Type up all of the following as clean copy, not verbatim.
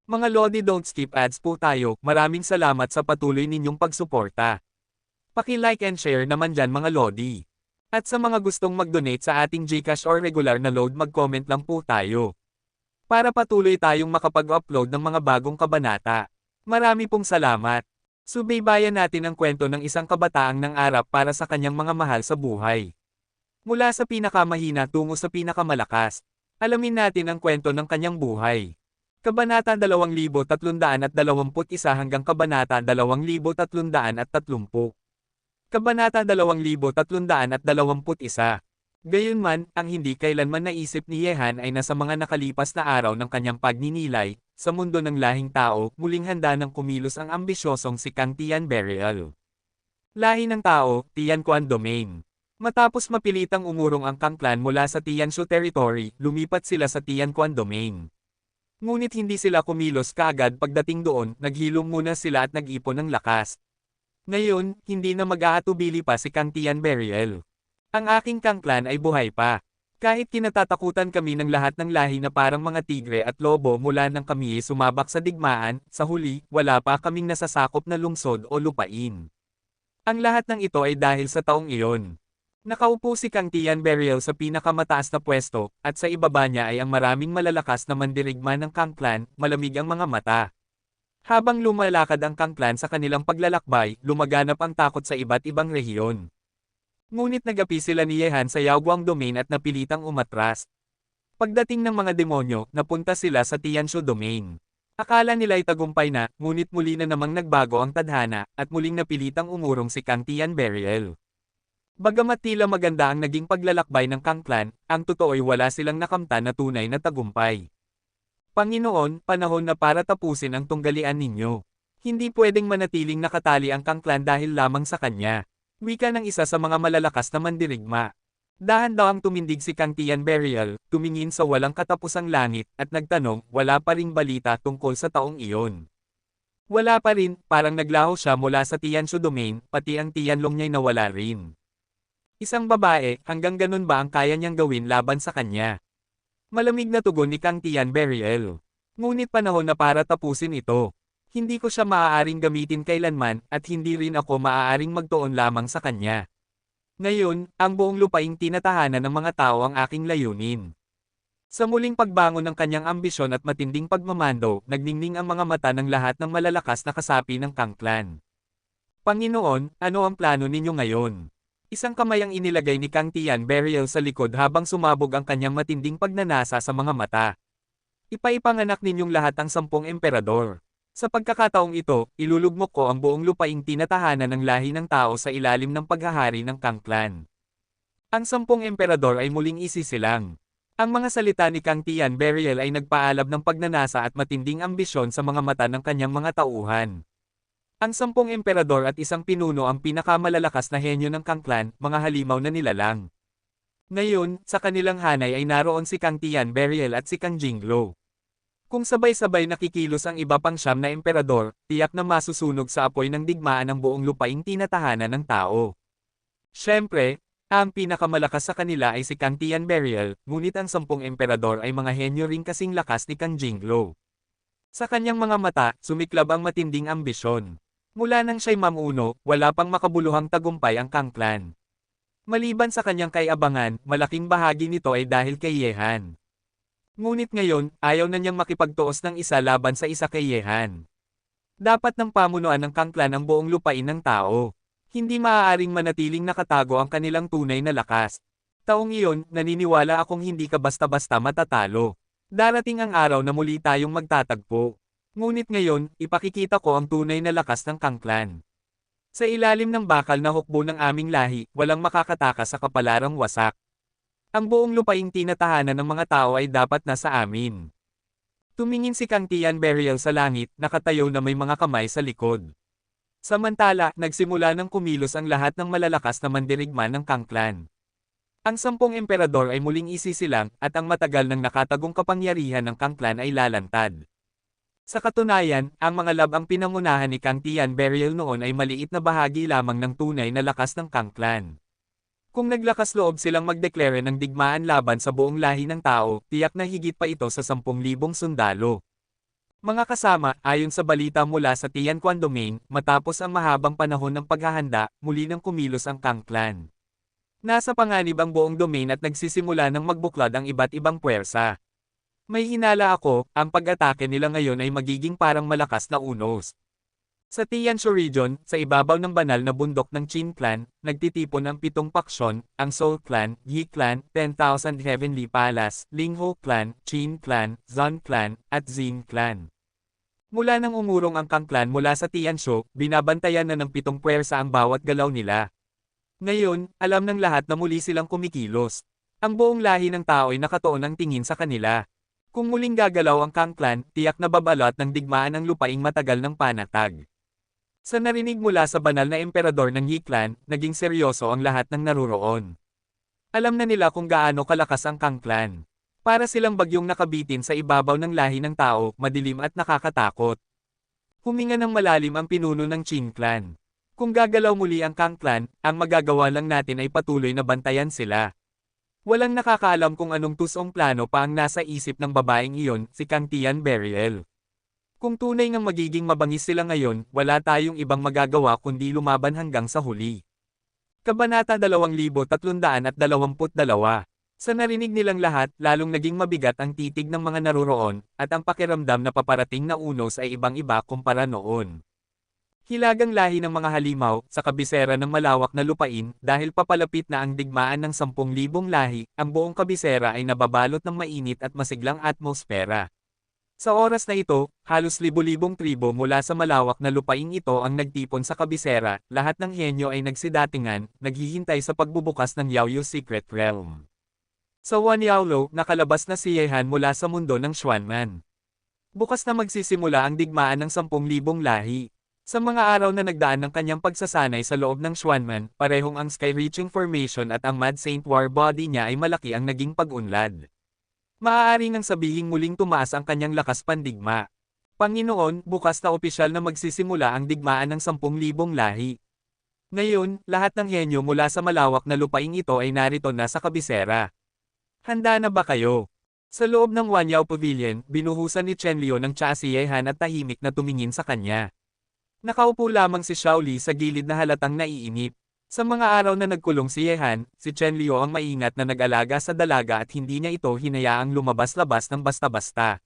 Mga Lodi, don't skip ads po tayo, maraming salamat sa patuloy ninyong pagsuporta. Paki-like and share naman dyan mga Lodi. At sa mga gustong mag-donate sa ating GCash or regular na load, mag-comment lang po tayo. Para patuloy tayong makapag-upload ng mga bagong kabanata. Marami pong salamat. Subaybayan natin ang kwento ng isang kabataang nangarap para sa kanyang mga mahal sa buhay. Mula sa pinakamahina tungo sa pinakamalakas. Alamin natin ang kwento ng kanyang buhay. Kabanata 2321 hanggang Kabanata 2330. Kabanata 2321. Gayunman, ang hindi kailanman naisip ni Yehan ay nasa mga nakalipas na araw ng kanyang pagninilay, sa mundo ng lahing tao, muling handa ng kumilos ang ambisyosong si Kang Tian Burial. Lahi ng tao, Tianquan Domain. Matapos mapilitang umurong ang Kang clan mula sa Tianshu Territory, lumipat sila sa Tianquan Domain. Ngunit hindi sila kumilos kaagad pagdating doon, naghilom muna sila at nag-ipon ng lakas. Ngayon, hindi na mag-aatubili pa si Kang Tian Burial. Ang aking Kang clan ay buhay pa. Kahit kinatatakutan kami ng lahat ng lahi na parang mga tigre at lobo mula nang kami sumabak sa digmaan, sa huli, wala pa kaming nasasakop na lungsod o lupain. Ang lahat ng ito ay dahil sa taong iyon. Nakaupo si Kang Tian Burial sa pinakamataas na pwesto, at sa ibaba niya ay ang maraming malalakas na mandirigma ng Kang clan, malamig ang mga mata. Habang lumalakad ang Kang clan sa kanilang paglalakbay, lumaganap ang takot sa iba't ibang rehiyon. Ngunit nagapi sila ni Yehan sa Yaoguang Domain at napilitang umatras. Pagdating ng mga demonyo, napunta sila sa Tianshu Domain. Akala nila ay tagumpay na, ngunit muli na namang nagbago ang tadhana, at muling napilitang umurong si Kang Tian Burial. Bagamat tila maganda ang naging paglalakbay ng Kang clan, ang totoo'y wala silang nakamtan na tunay na tagumpay. Panginoon, panahon na para tapusin ang tunggalian ninyo. Hindi pwedeng manatiling nakatali ang Kang clan dahil lamang sa kanya. Wika ng isa sa mga malalakas na mandirigma. Dahan-dahang tumindig si Kang Tian Burial, tumingin sa walang katapusang langit, at nagtanong, wala pa ring balita tungkol sa taong iyon. Wala pa rin, parang naglaho siya mula sa Tianshu Domain, pati ang Tianlong niya'y nawala rin. Isang babae, hanggang ganun ba ang kaya niyang gawin laban sa kanya? Malamig na tugon ni Kang Tian Burial. Ngunit panahon na para tapusin ito. Hindi ko siya maaaring gamitin kailanman, at hindi rin ako maaaring magtuon lamang sa kanya. Ngayon, ang buong lupaing tinatahanan ng mga tao ang aking layunin. Sa muling pagbangon ng kanyang ambisyon at matinding pagmamando, nagningning ang mga mata ng lahat ng malalakas na kasapi ng Kang clan. Panginoon, ano ang plano ninyo ngayon? Isang kamay ang inilagay ni Kang Tian Burial sa likod habang sumabog ang kanyang matinding pagnanasa sa mga mata. Ipaipanganak ninyong lahat ang 10 emperador. Sa pagkakataong ito, ilulugmok ko ang buong lupaing tinatahanan ng lahi ng tao sa ilalim ng paghahari ng Kang clan. Ang 10 emperador ay muling isisilang. Ang mga salita ni Kang Tian Burial ay nagpaalab ng pagnanasa at matinding ambisyon sa mga mata ng kanyang mga tauhan. Ang 10 emperador at isang pinuno ang pinakamalalakas na henyo ng Kang clan, mga halimaw na nilalang. Ngayon, sa kanilang hanay ay naroon si Kang Tian Burial at si Kang Jinglo. Kung sabay-sabay nakikilos ang iba pang 9 na emperador, tiyak na masusunog sa apoy ng digmaan ang buong lupaing tinatahanan ng tao. Siyempre, ang pinakamalakas sa kanila ay si Kang Tian Burial, ngunit ang 10 emperador ay mga henyo ring kasing lakas ni Kang Jinglo. Sa kanyang mga mata, sumiklab ang matinding ambisyon. Mula nang siya'y mamuno, wala pang makabuluhang tagumpay ang Kang clan. Maliban sa kanyang kaiabangan, malaking bahagi nito ay dahil kay Yehan. Ngunit ngayon, ayaw na niyang makipagtuos ng isa laban sa isa kay Yehan. Dapat ng pamunuan ng Kang clan ang buong lupain ng tao. Hindi maaaring manatiling nakatago ang kanilang tunay na lakas. Taong iyon, naniniwala akong hindi ka basta-basta matatalo. Darating ang araw na muli tayong magtatagpo. Ngunit ngayon, ipakikita ko ang tunay na lakas ng Kang clan. Sa ilalim ng bakal na hukbo ng aming lahi, walang makakatakas sa kapalarang wasak. Ang buong lupaing tinatahanan ng mga tao ay dapat nasa amin. Tumingin si Kang Tian Burial sa langit, nakatayo na may mga kamay sa likod. Samantala, nagsimula ng kumilos ang lahat ng malalakas na mandirigma ng Kang clan. Ang 10 emperador ay muling isisilang, at ang matagal ng nakatagong kapangyarihan ng Kang clan ay lalantad. Sa katunayan, ang mga lab ang pinangunahan ni Kang Tian Burial noon ay maliit na bahagi lamang ng tunay na lakas ng Kang clan. Kung naglakas loob silang magdeklare ng digmaan laban sa buong lahi ng tao, tiyak na higit pa ito sa 10,000 sundalo. Mga kasama, ayon sa balita mula sa Tianquan Domain, matapos ang mahabang panahon ng paghahanda, muli nang kumilos ang Kang Clan. Nasa panganib ang buong domain at nagsisimula ng magbuklad ang iba't ibang puwersa. May hinala ako, ang pag-atake nila ngayon ay magiging parang malakas na unos. Sa Tianshu Region, sa ibabaw ng banal na bundok ng Qin Clan, nagtitipon ang 7 paksyon, ang Soul Clan, Yi Clan, 10,000 Heavenly Palace, Lingho Clan, Qin Clan, Zun Clan, at Xin Clan. Mula nang umurong ang Kang Clan mula sa Tianshu, binabantayan na ng 7 puwersa ang bawat galaw nila. Ngayon, alam ng lahat na muli silang kumikilos. Ang buong lahi ng tao ay nakatuon ang tingin sa kanila. Kung muling gagalaw ang Kang Clan, tiyak na babalot ng digmaan ang lupaing matagal ng panatag. Sa narinig mula sa banal na emperador ng Yi Clan, naging seryoso ang lahat ng naruroon. Alam na nila kung gaano kalakas ang Kang Clan. Para silang bagyong nakabitin sa ibabaw ng lahi ng tao, madilim at nakakatakot. Huminga ng malalim ang pinuno ng Qin Clan. Kung gagalaw muli ang Kang Clan, ang magagawa lang natin ay patuloy na bantayan sila. Walang nakakaalam kung anong tusong plano pa ang nasa isip ng babaeng iyon, si Kang Tian Beriel. Kung tunay ngang magiging mabangis sila ngayon, wala tayong ibang magagawa kundi lumaban hanggang sa huli. Kabanata 2322. Sa narinig nilang lahat, lalong naging mabigat ang titig ng mga naruroon, at ang pakiramdam na paparating na unos ay ibang-iba kumpara noon. Hilagang lahi ng mga halimaw, sa kabisera ng malawak na lupain, dahil papalapit na ang digmaan ng 10,000 lahi, ang buong kabisera ay nababalot ng mainit at masiglang atmosfera. Sa oras na ito, halos libo-libong tribo mula sa malawak na lupaing ito ang nagtipon sa kabisera, lahat ng henyo ay nagsidatingan, naghihintay sa pagbubukas ng Yaoyu Secret Realm. Sa Wanyaolo, nakalabas na si Yehan mula sa mundo ng Xuanman. Bukas na magsisimula ang digmaan ng 10,000 lahi. Sa mga araw na nagdaan ng kanyang pagsasanay sa loob ng Xuanman, parehong ang Sky-Reaching Formation at ang Mad Saint War body niya ay malaki ang naging pag-unlad. Maaari nang sabihing muling tumaas ang kanyang lakas pandigma. Panginoon, bukas na opisyal na magsisimula ang digmaan ng 10,000 lahi. Ngayon, lahat ng henyo mula sa malawak na lupaing ito ay narito na sa kabisera. Handa na ba kayo? Sa loob ng Wanyao Pavilion, binuhusan ni Chen Liu ng tsaa si Yehan at tahimik na tumingin sa kanya. Nakaupo lamang si Xiao Li sa gilid na halatang naiinip. Sa mga araw na nagkulong si Yehan, si Chen Liu ang maingat na nag-alaga sa dalaga at hindi niya ito hinayaang lumabas-labas ng basta-basta.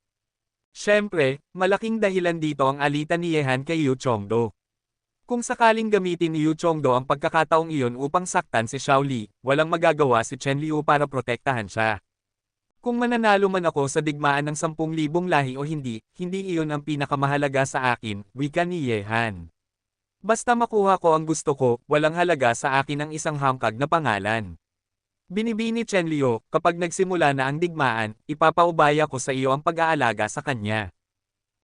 Siyempre, malaking dahilan dito ang alitan ni Yehan kay Yu Chongdo. Kung sakaling gamitin ni Yu Chongdo ang pagkakataong iyon upang saktan si Xiao Li, walang magagawa si Chen Liu para protektahan siya. Kung mananalo man ako sa digmaan ng 10,000 lahi o hindi, hindi iyon ang pinakamahalaga sa akin, wika ni Yehan. Basta makuha ko ang gusto ko, walang halaga sa akin ang isang hamkag na pangalan. Binibini Chen Liu, kapag nagsimula na ang digmaan, ipapaubaya ko sa iyo ang pag-aalaga sa kanya.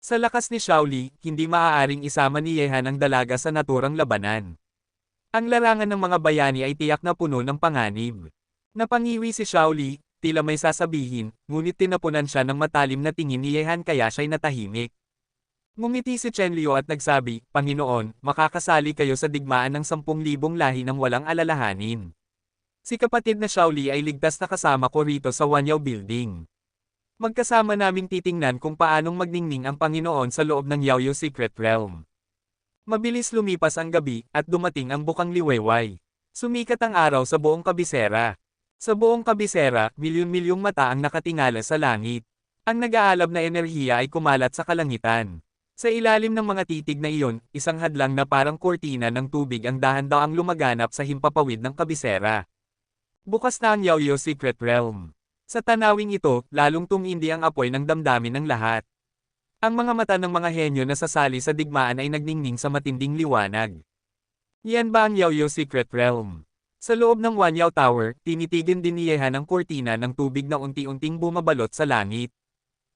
Sa lakas ni Xiao Li, hindi maaaring isama ni Yehan ang dalaga sa naturang labanan. Ang larangan ng mga bayani ay tiyak na puno ng panganib. Napangiwi si Xiao Li, tila may sasabihin, ngunit tinapunan siya ng matalim na tingin ni Yehan kaya siya'y natahimik. Ngumiti si Chen Liu at nagsabi, Panginoon, makakasali kayo sa digmaan ng 10,000 lahi ng walang alalahanin. Si kapatid na Xiao Li ay ligtas na kasama ko rito sa Wanyao Building. Magkasama naming titingnan kung paanong magningning ang Panginoon sa loob ng Yaoyu Secret Realm. Mabilis lumipas ang gabi, at dumating ang bukang liwayway. Sumikat ang araw sa buong kabisera. Sa buong kabisera, milyon-milyong mata ang nakatingala sa langit. Ang nag-aalab na enerhiya ay kumalat sa kalangitan. Sa ilalim ng mga titig na iyon, isang hadlang na parang kurtina ng tubig ang dahan-daang lumaganap sa himpapawid ng kabisera. Bukas na ang Yaoyu Secret Realm. Sa tanawing ito, lalong tumindi ang apoy ng damdamin ng lahat. Ang mga mata ng mga henyo na sasali sa digmaan ay nagningning sa matinding liwanag. Yan ba ang Yaoyu Secret Realm? Sa loob ng Wanyao Tower, tinitigin din ni Yehan ang kurtina ng tubig na unti-unting bumabalot sa langit.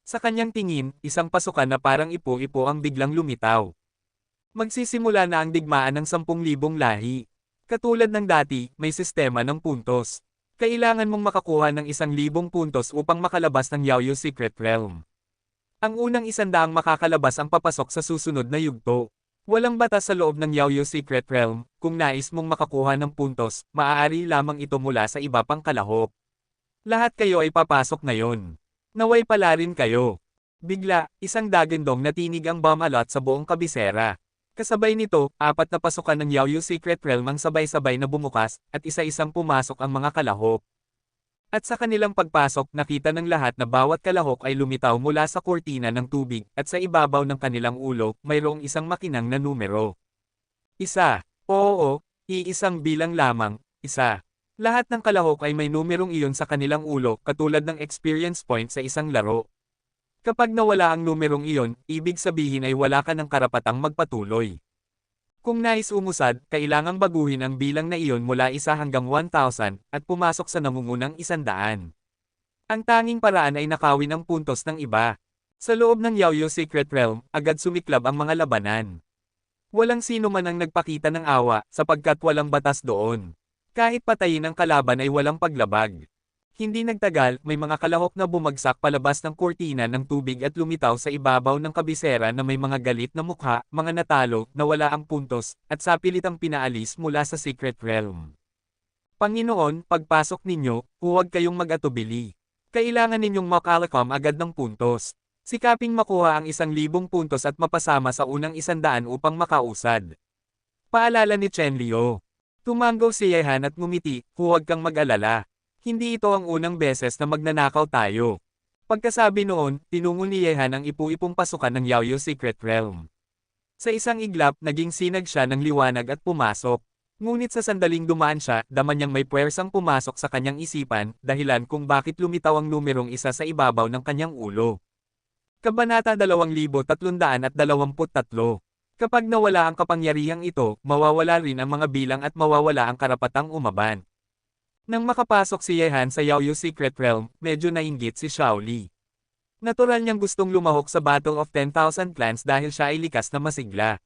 Sa kanyang tingin, isang pasukan na parang ipo-ipo ang biglang lumitaw. Magsisimula na ang digmaan ng 10,000 lahi. Katulad ng dati, may sistema ng puntos. Kailangan mong makakuha ng 1,000 puntos upang makalabas ng Yaoyu Secret Realm. Ang unang 100 makakalabas ang papasok sa susunod na yugto. Walang batas sa loob ng Yaoyu Secret Realm, kung nais mong makakuha ng puntos, maaari lamang ito mula sa iba pang kalahok. Lahat kayo ay papasok ngayon. Naway pala rin kayo. Bigla, isang dagandong na tinig ang bomb-alot sa buong kabisera. Kasabay nito, 4 na pasukan ng Yaoyu Secret Realm ang sabay-sabay na bumukas, at isa-isang pumasok ang mga kalahok. At sa kanilang pagpasok, nakita ng lahat na bawat kalahok ay lumitaw mula sa kurtina ng tubig, at sa ibabaw ng kanilang ulo, mayroong isang makinang na numero. Isa. Oo, iisang bilang lamang, isa. Lahat ng kalahok ay may numerong iyon sa kanilang ulo, katulad ng experience point sa isang laro. Kapag nawala ang numerong iyon, ibig sabihin ay wala ka ng karapatang magpatuloy. Kung nais umusad, kailangang baguhin ang bilang na iyon mula 1 hanggang 1,000, at pumasok sa nangungunang 100. Ang tanging paraan ay nakawin ang puntos ng iba. Sa loob ng Yaoyu Secret Realm, agad sumiklab ang mga labanan. Walang sino man ang nagpakita ng awa, sapagkat walang batas doon. Kahit patayin ang kalaban ay walang paglabag. Hindi nagtagal, may mga kalahok na bumagsak palabas ng kurtina ng tubig at lumitaw sa ibabaw ng kabisera na may mga galit na mukha, mga natalo, nawala ang puntos, at sapilitang pinaalis mula sa Secret Realm. Panginoon, pagpasok ninyo, huwag kayong mag-atubili. Kailangan ninyong makalakam agad ng puntos. Sikaping makuha ang 1,000 puntos at mapasama sa unang 100 upang makausad. Paalala ni Chen Liu. Tumango si Yehan at ngumiti, huwag kang mag-alala. Hindi ito ang unang beses na magnanakaw tayo. Pagkasabi noon, tinungo ni Yehan ang ipu-ipong pasukan ng Yaoyu Secret Realm. Sa isang iglap, naging sinag siya ng liwanag at pumasok. Ngunit sa sandaling dumaan siya, dama niyang may puwersang pumasok sa kanyang isipan, dahilan kung bakit lumitaw ang numerong 1 sa ibabaw ng kanyang ulo. Kabanata 2323. Kapag nawala ang kapangyarihang ito, mawawala rin ang mga bilang at mawawala ang karapatang umaban. Nang makapasok si Yehan sa Yaoyu Secret Realm, medyo nainggit si Shaoli. Natural niyang gustong lumahok sa Battle of 10,000 Clans dahil siya ay likas na masigla.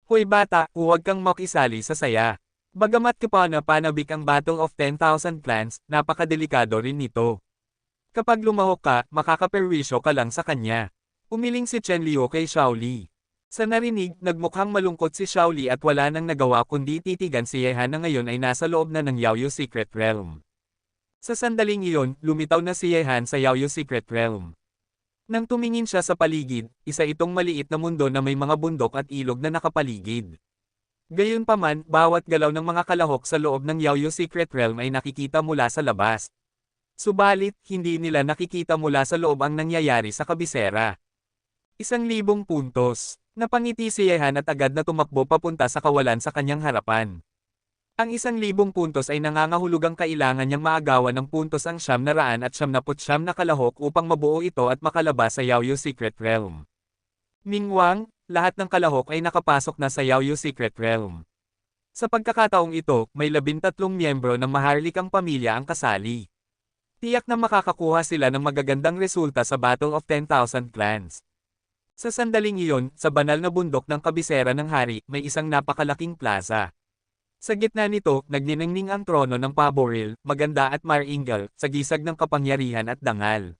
Hoy bata, huwag kang makisali sa saya. Bagamat panabik ang Battle of 10,000 Clans, napakadelikado rin nito. Kapag lumahok ka, makakaperwisyo ka lang sa kanya. Umiling si Chen Liu kay Shaoli. Sa narinig, nagmukhang malungkot si Shaoli at wala nang nagawa kundi titigan si Yehan na ngayon ay nasa loob na ng Yaoyu Secret Realm. Sa sandaling iyon, lumitaw na si Yehan sa Yaoyu Secret Realm. Nang tumingin siya sa paligid, isa itong maliit na mundo na may mga bundok at ilog na nakapaligid. Gayunpaman, bawat galaw ng mga kalahok sa loob ng Yaoyu Secret Realm ay nakikita mula sa labas. Subalit, hindi nila nakikita mula sa loob ang nangyayari sa kabisera. 1,000 puntos. Napangiti si Yehan at agad na tumakbo papunta sa kawalan sa kanyang harapan. Ang 1,000 puntos ay nangangahulugang kailangan niyang maagawan ng puntos ang 999 na kalahok upang mabuo ito at makalabas sa Yaoyu Secret Realm. Mingwang, lahat ng kalahok ay nakapasok na sa Yaoyu Secret Realm. Sa pagkakataong ito, may 13 miyembro ng maharlikang pamilya ang kasali. Tiyak na makakakuha sila ng magagandang resulta sa Battle of 10,000 Clans. Sa sandaling iyon, sa banal na bundok ng kabisera ng hari, may isang napakalaking plaza. Sa gitna nito, nagniningning ang trono ng paboril, maganda at maringal, sa gisag ng kapangyarihan at dangal.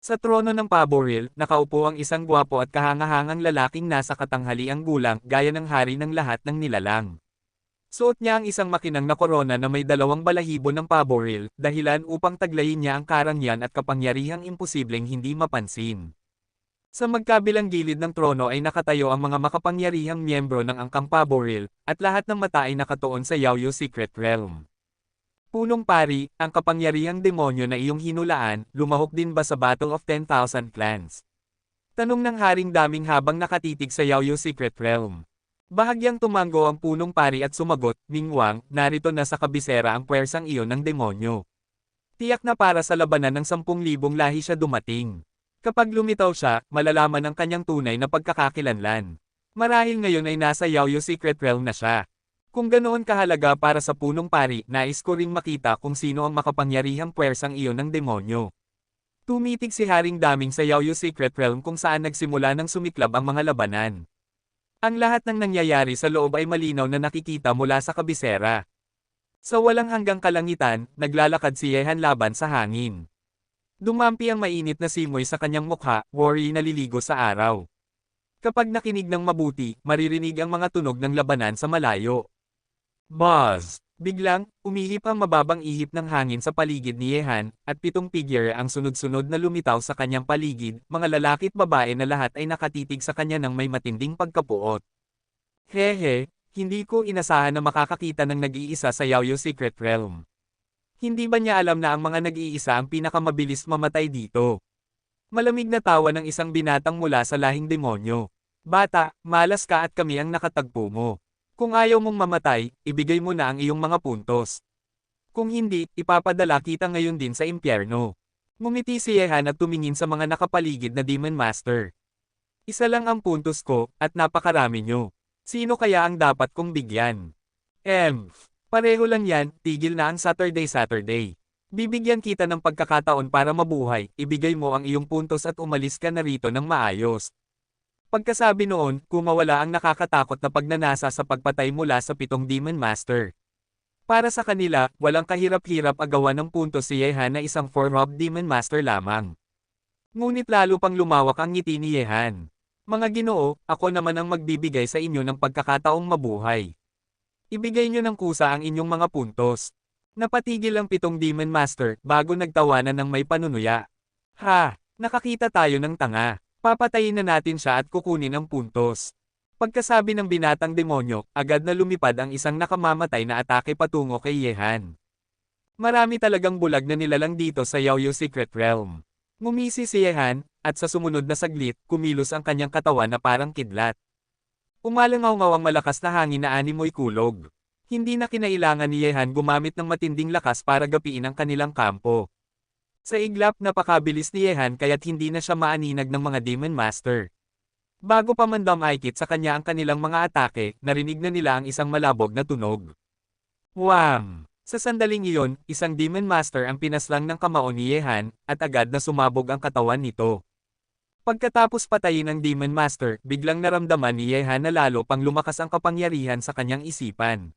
Sa trono ng paboril, nakaupo ang isang gwapo at kahangahangang lalaking nasa katanghaliang gulang, gaya ng hari ng lahat ng nilalang. Suot niya ang isang makinang na korona na may 2 balahibo ng paboril, dahilan upang taglayin niya ang karangyaan at kapangyarihang imposibleng hindi mapansin. Sa magkabilang gilid ng trono ay nakatayo ang mga makapangyarihang miyembro ng angkang paboril, at lahat ng mata ay nakatuon sa Yaoyu Secret Realm. Punong pari, ang kapangyarihang demonyo na iyong hinulaan, lumahok din ba sa Battle of 10,000 Clans? Tanong ng haring daming habang nakatitig sa Yaoyu Secret Realm. Bahagyang tumango ang punong pari at sumagot, Ningwang, narito na sa kabisera ang puwersang iyon ng demonyo. Tiyak na para sa labanan ng 10,000 lahi siya dumating. Kapag lumitaw siya, malalaman ang kanyang tunay na pagkakakilanlan. Marahil ngayon ay nasa Yaoyu Secret Realm na siya. Kung ganoon kahalaga para sa punong pari, nais ko ring makita kung sino ang makapangyarihang puwersang iyon ng demonyo. Tumitig si Haring Daming sa Yaoyu Secret Realm kung saan nagsimula ng sumiklab ang mga labanan. Ang lahat ng nangyayari sa loob ay malinaw na nakikita mula sa kabisera. Sa walang hanggang kalangitan, naglalakad si Yehan laban sa hangin. Dumampi ang mainit na simoy sa kanyang mukha, worry naliligo sa araw. Kapag nakinig ng mabuti, maririnig ang mga tunog ng labanan sa malayo. Buzz! Biglang, umihip ang mababang ihip ng hangin sa paligid ni Yehan, at 7 figure ang sunod-sunod na lumitaw sa kanyang paligid, mga lalaki at babae na lahat ay nakatitig sa kanya ng may matinding pagkapuot. Hehe, hindi ko inasahan na makakakita ng nag-iisa sa Yaoyo Secret Realm. Hindi ba niya alam na ang mga nag-iisa ang pinakamabilis mamatay dito? Malamig na tawa ng isang binatang mula sa lahing demonyo. Bata, malas ka at kami ang nakatagpo mo. Kung ayaw mong mamatay, ibigay mo na ang iyong mga puntos. Kung hindi, ipapadala kita ngayon din sa impyerno. Ngumiti si Yehan at tumingin sa mga nakapaligid na Demon Master. Isa lang ang puntos ko, at napakarami nyo. Sino kaya ang dapat kong bigyan? Pareho lang yan, tigil na ang Saturday. Bibigyan kita ng pagkakataon para mabuhay, ibigay mo ang iyong puntos at umalis ka na rito ng maayos. Pagkasabi noon, kumawala ang nakakatakot na pagnanasa sa pagpatay mula sa 7 Demon Master. Para sa kanila, walang kahirap-hirap agawan ng puntos si Yehan na isang 4-Rob Demon Master lamang. Ngunit lalo pang lumawak ang ngiti ni Yehan. Mga Ginoo, ako naman ang magbibigay sa inyo ng pagkakataong mabuhay. Ibigay nyo ng kusa ang inyong mga puntos. Napatigil ang 7 Demon Master bago nagtawanan ng may panunuya. Ha, nakakita tayo ng tanga. Papatayin na natin siya at kukunin ang puntos. Pagkasabi ng binatang demonyo, agad na lumipad ang isang nakamamatay na atake patungo kay Yehan. Marami talagang bulag na nilalang dito sa Yaoyo Secret Realm. Ngumisi si Yehan, at sa sumunod na saglit, kumilos ang kanyang katawan na parang kidlat. Umalangaw-ngaw ang malakas na hangin na animoy kulog. Hindi na kinailangan ni Yehan gumamit ng matinding lakas para gapiin ang kanilang kampo. Sa iglap, napakabilis ni Yehan kaya't hindi na siya maaninag ng mga Demon Master. Bago pa man dumikit sa kanya ang kanilang mga atake, narinig na nila ang isang malabog na tunog. Wham! Sa sandaling iyon, isang Demon Master ang pinaslang ng kamao ni Yehan, at agad na sumabog ang katawan nito. Pagkatapos patayin ng Demon Master, biglang naramdaman ni Yehan na lalo pang lumakas ang kapangyarihan sa kanyang isipan.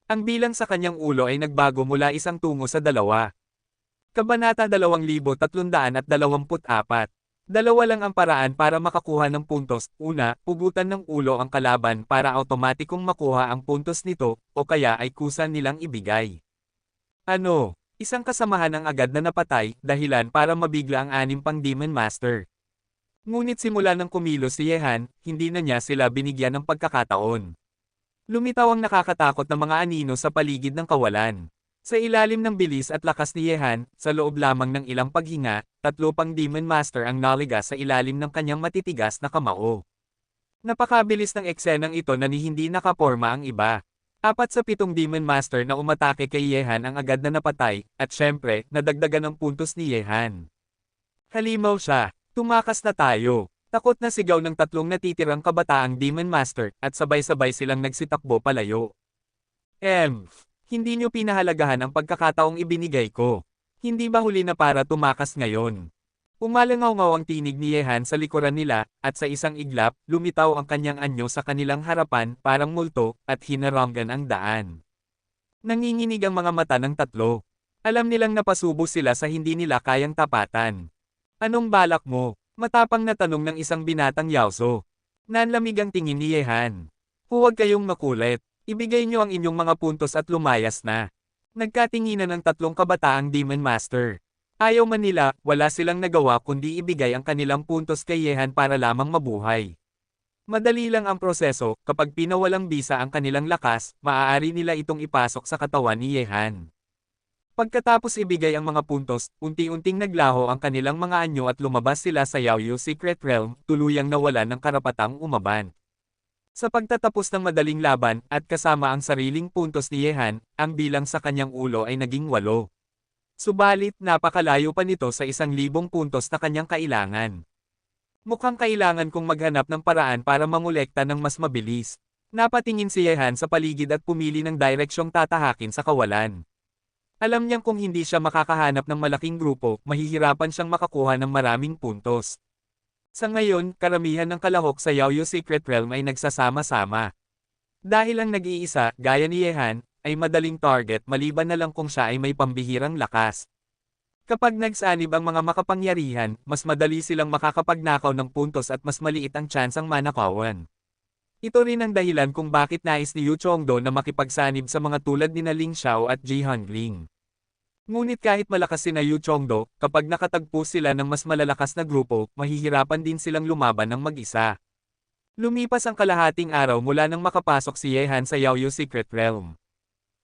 Ang bilang sa kanyang ulo ay nagbago mula 1 tungo sa 2. Kabanata 2324. Dalawa lang ang paraan para makakuha ng puntos. Una, pugutan ng ulo ang kalaban para automatikong makuha ang puntos nito, o kaya ay kusa nilang ibigay. Ano? Isang kasamahan ang agad na napatay, dahilan para mabigla ang 6 pang Demon Master. Ngunit simula ng kumilos si Yehan, hindi na niya sila binigyan ng pagkakataon. Lumitaw ang nakakatakot na mga anino sa paligid ng kawalan. Sa ilalim ng bilis at lakas ni Yehan, sa loob lamang ng ilang paghinga, 3 pang Demon Master ang naligas sa ilalim ng kanyang matitigas na kamao. Napakabilis ng eksenang ito na hindi nakaporma ang iba. 4 sa 7 Demon Master na umatake kay Yehan ang agad na napatay, at syempre, nadagdagan ng puntos ni Yehan. Halimaw siya, tumakas na tayo. Takot na sigaw ng 3 natitirang kabataang Demon Master, at sabay-sabay silang nagsitakbo palayo. Hindi nyo pinahalagahan ang pagkakataong ibinigay ko. Hindi ba huli na para tumakas ngayon? Umalangaw-ngaw ang tinig ni Yehan sa likuran nila, at sa isang iglap, lumitaw ang kanyang anyo sa kanilang harapan, parang multo, at hinaranggan ang daan. Nanginginig ang mga mata ng 3. Alam nilang napasubo sila sa hindi nila kayang tapatan. Anong balak mo? Matapang na tanong ng isang binatang Yaoso. Nanlamig ang tingin ni Yehan. Huwag kayong makulit. Ibigay nyo ang inyong mga puntos at lumayas na. Nagkatinginan ng 3 kabataang Demon Master. Ayaw man nila, wala silang nagawa kundi ibigay ang kanilang puntos kay Yehan para lamang mabuhay. Madali lang ang proseso, kapag pinawalang bisa ang kanilang lakas, maaari nila itong ipasok sa katawan ni Yehan. Pagkatapos ibigay ang mga puntos, unti-unting naglaho ang kanilang mga anyo at lumabas sila sa Yaoyo Secret Realm, tuluyang nawalan ng karapatang umaban. Sa pagtatapos ng madaling laban, at kasama ang sariling puntos ni Yehan, ang bilang sa kanyang ulo ay naging 8. Subalit, napakalayo pa nito sa 1,000 puntos na kanyang kailangan. Mukhang kailangan kong maghanap ng paraan para mangolekta ng mas mabilis. Napatingin si Yehan sa paligid at pumili ng direksyong tatahakin sa kawalan. Alam niyang kung hindi siya makakahanap ng malaking grupo, mahihirapan siyang makakuha ng maraming puntos. Sa ngayon, karamihan ng kalahok sa Yaoyo Secret Realm ay nagsasama-sama. Dahil ang nag-iisa, gaya ni Yehan, ay madaling target maliban na lang kung siya ay may pambihirang lakas. Kapag nagsanib ang mga makapangyarihan, mas madali silang makakapagnakaw ng puntos at mas maliit ang tsansang manakawan. Ito rin ang dahilan kung bakit nais ni Yu Chongdo na makipagsanib sa mga tulad ni Ling Xiao at Ji Hanling. Ngunit kahit malakas sina Yu Chongdo, kapag nakatagpo sila ng mas malalakas na grupo, mahihirapan din silang lumaban ng mag-isa. Lumipas ang kalahating araw mula nang makapasok si Ye Han sa Yaoyu Secret Realm.